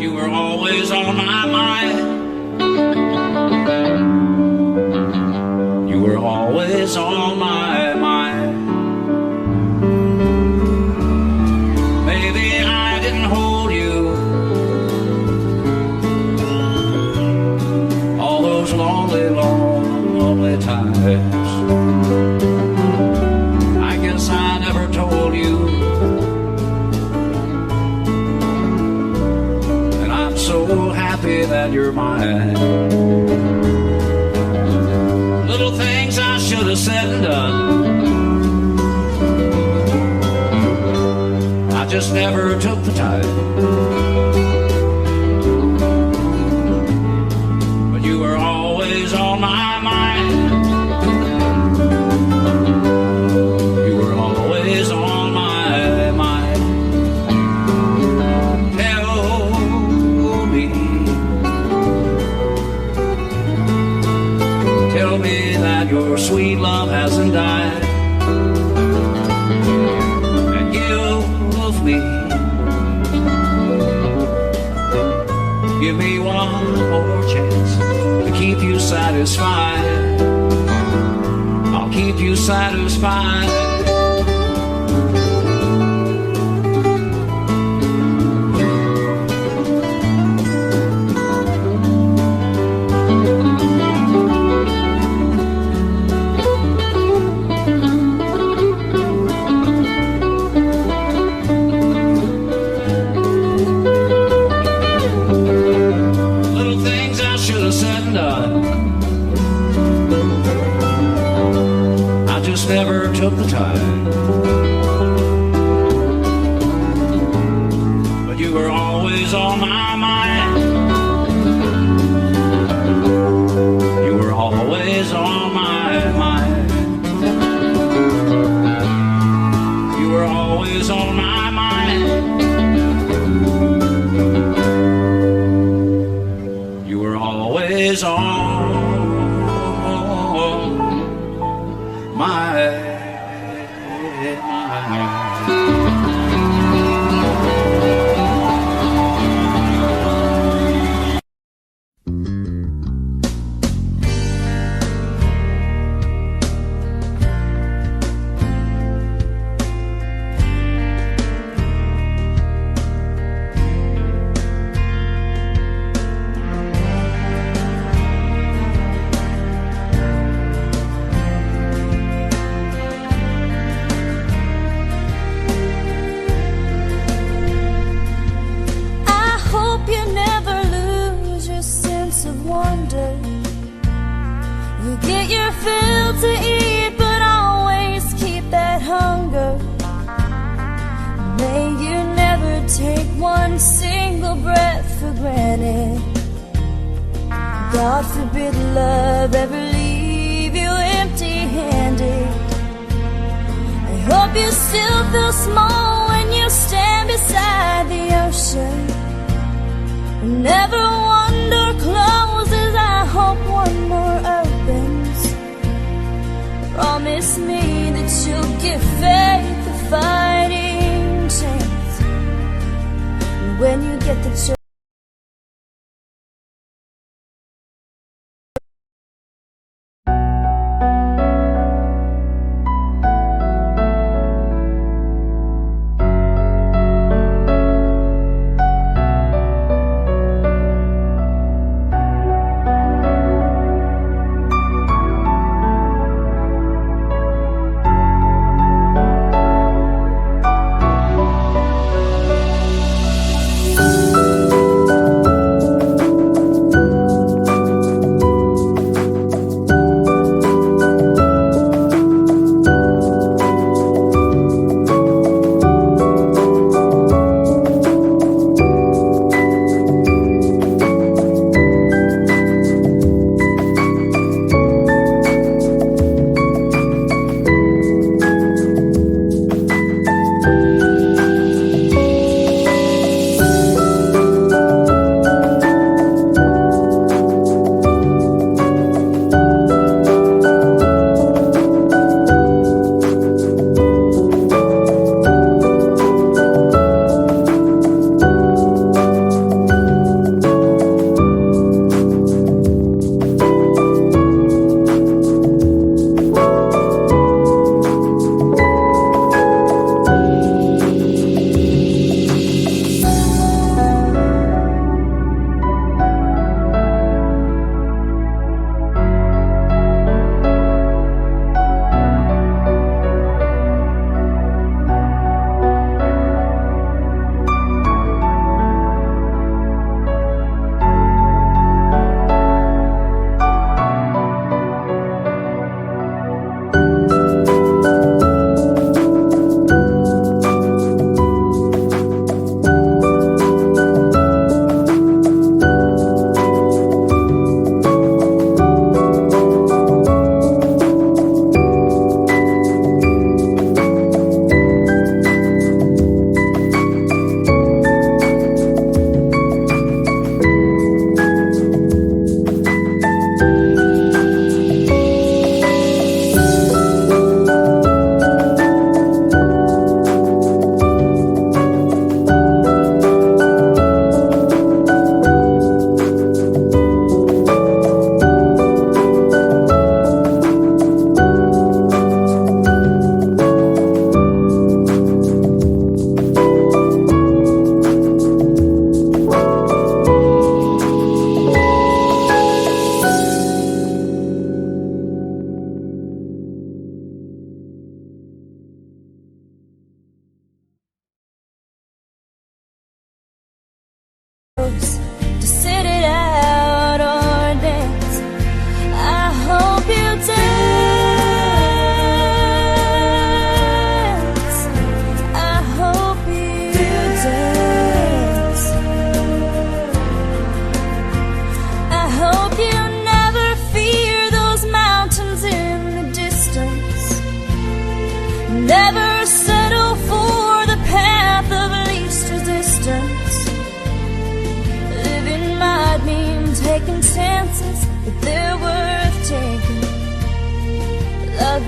You were always on my mind. You were always on my mind. Maybe I didn't hold you all those lonely, lonely times. I guess I never told you, and I'm so happy that you're mine. Little things I should have said and done, I just never took the time. But you were always on my mind. You were always on my mind. Tell me that your sweet love hasn't died, and give me one more chance to keep you satisfied. I'll keep you satisfied. Never took the time, but you were always on my mind. You were always on my mind. You were always on my mind. You were always on my mind. You get your fill to eat, but always keep that hunger. May you never take one single breath for granted. God forbid love ever leave you empty-handed. I hope you still feel small when you stand beside the ocean. Never one door closes, I hope one more opens. Promise me that you'll give faith a fighting chance. And when you get the chance,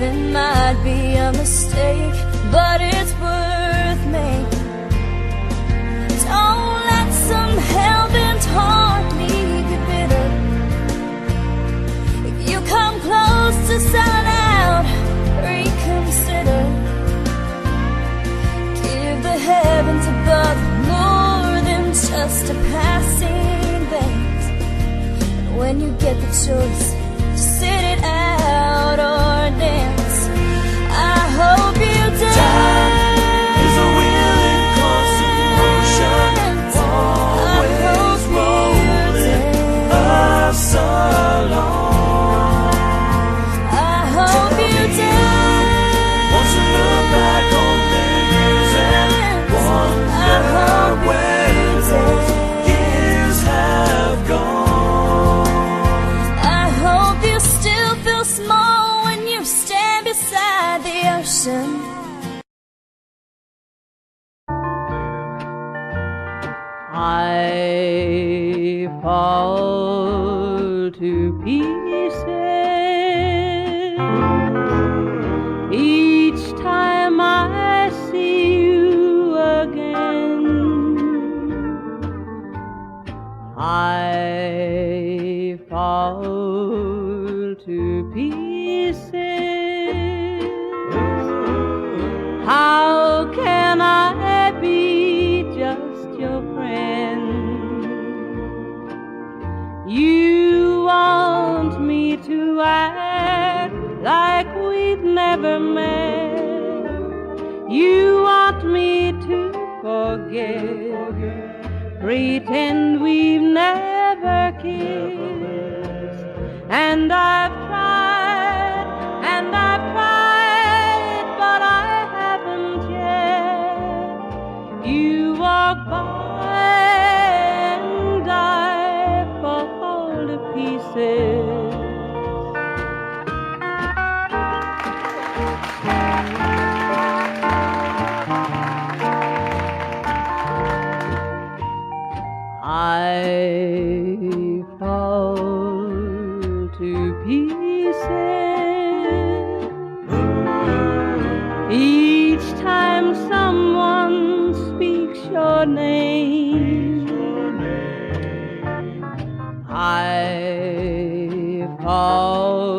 Heaven might be a mistake, but it's worth making. Don't let some hell-bent heart leave you bitter. If you come close to selling out, reconsider. Give the heavens above more than just a passing glance. And when you get the choice, sit it out or dance. I hope you dance. Time is a wheel in constant motion, always rolling us along. I hope you dance. Once you look back on memories and wonder where those years have gone. I hope you still feel small when you stand beside the ocean. I fall to pieces each time I see you again. I fall to pieces. How can I be just your friend? You want me to act like we've never met. You want me to forget, pretend we've never kissed. And I've tried, but I haven't yet. You walk by and I fall to pieces. I fall to pieces each time someone speaks your name. I fall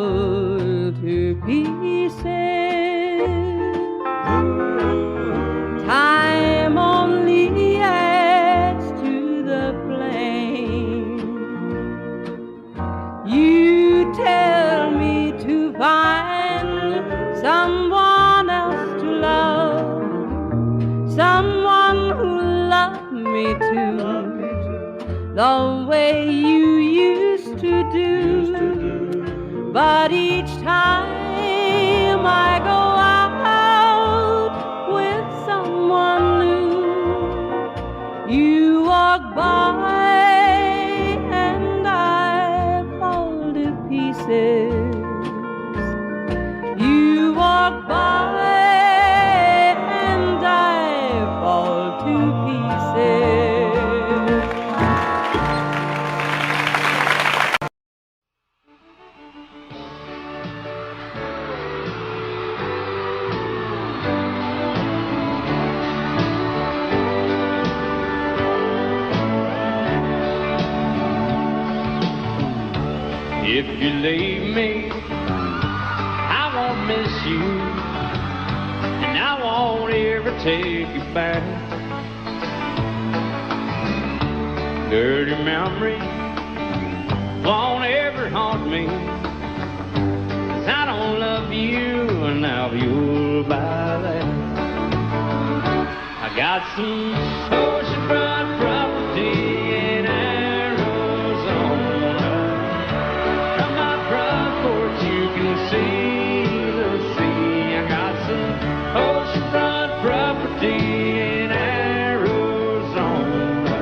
to pieces. Time only adds to the flame. You tell me to find someone else to love, someone who loved me too, the way you used to do. But each time I go out with someone new, you walk by and I fall to pieces. You walk by and I fall to pieces. If you leave me, I won't miss you, and I won't ever take you back. Dirty memories won't ever haunt me, 'cause I don't love you, and now you'll buy that. I got some oceanfront property in Arizona. From my front porch you can see the sea. I got some oceanfront property in Arizona.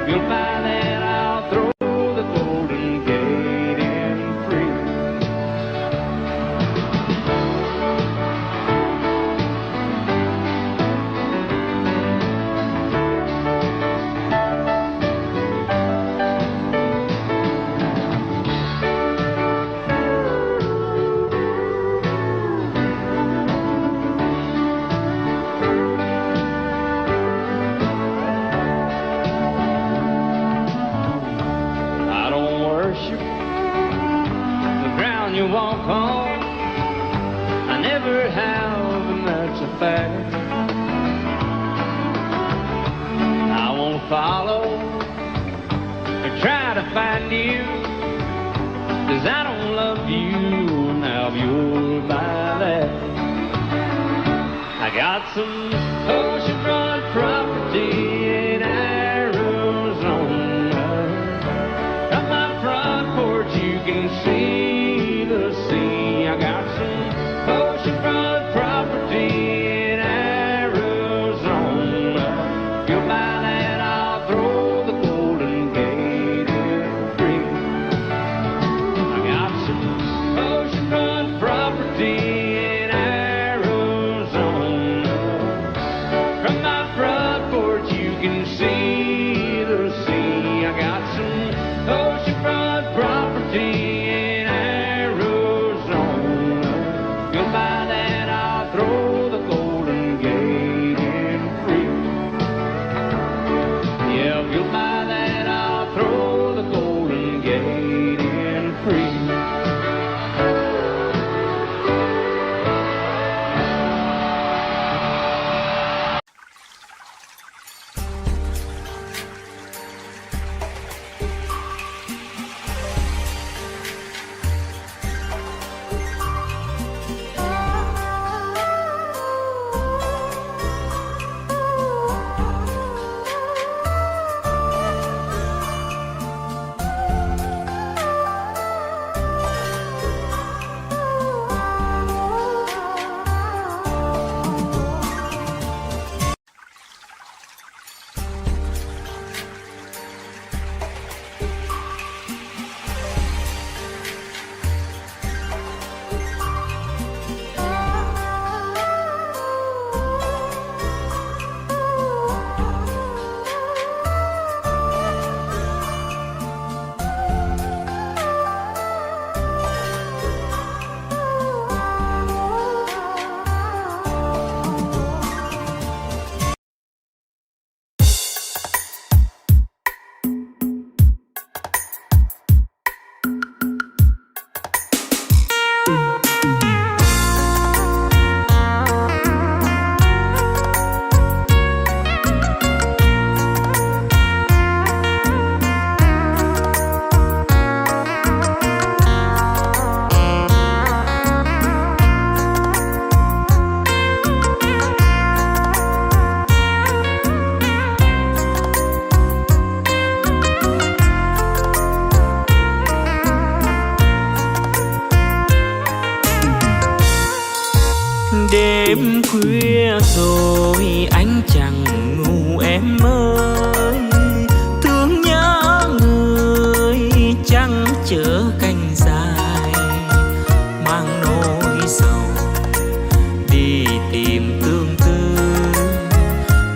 You'll buy that, I'll throw the Golden Gate in free. when you walk home. I never have, and that's a fact. I won't follow or try to find you, 'cause I don't love you now you're by that. I got some oceanfront property in Arizona. From my front porch you can see the sea. I got some oceanfront property in Arizona. If you'll buy that, I'll throw the Golden Gate in free. I got some oceanfront property in Arizona. From my front porch you can see the sea. I got some oceanfront property in Arizona. If you'll buy that, I'll throw the Golden Gate in free. Yeah, if you'll buy that, I'll throw the Golden Gate in free. Đêm khuya rồi anh chẳng ngủ em ơi, thương nhớ người trăng chở cành dài, mang nỗi sầu đi tìm tương tư.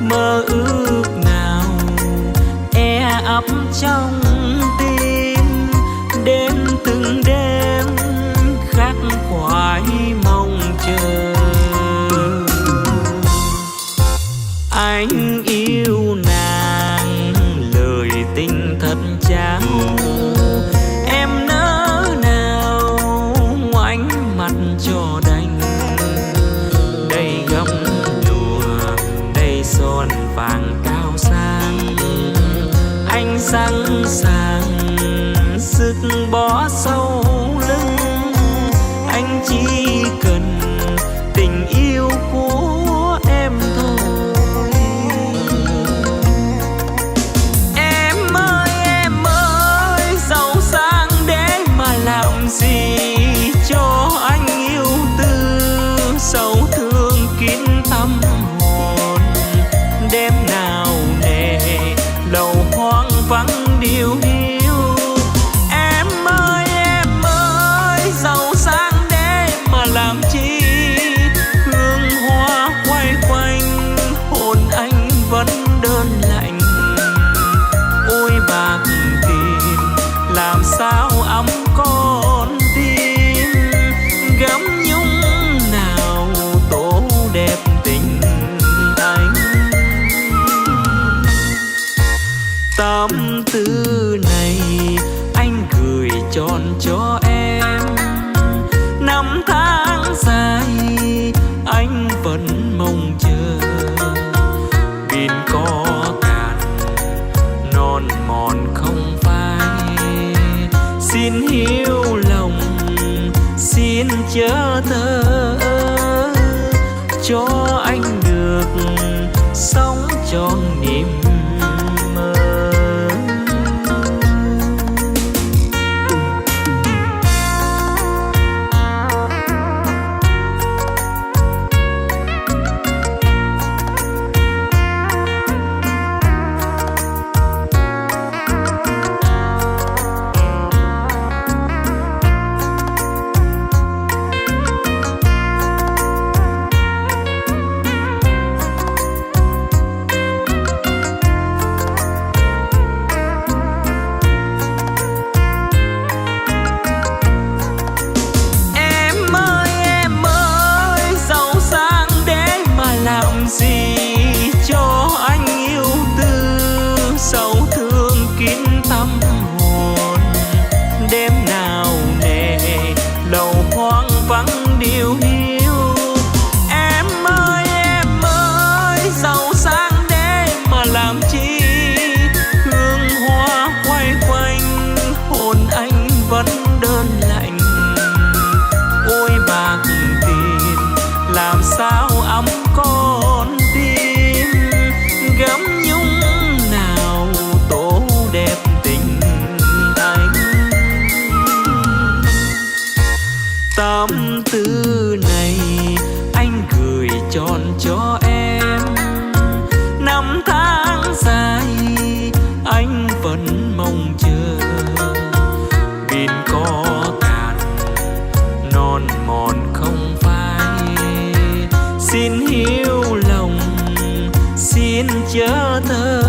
Mơ ước nào e ấp trong tim, đến từng đêm khắc khoải mong chờ. Anh yêu nàng xin chớ thơ cho anh được sống trọn niềm mơ. Gì cho anh yêu tư sâu thương kín tâm hồn, đêm nào nề lầu hoang vắng điêu hiu. Em ơi giàu sang để mà làm chi, hương hoa quay quanh hồn anh vẫn đơn lạnh. Ôi bạc tiền làm sao ấm con tim, gấm nhung nào tổ đẹp tình anh. Tâm tư này anh gửi tròn cho em, năm tháng dài anh vẫn mong chờ. Biển có cạn non mòn không phai, xin hiếu lòng xin chớ thơ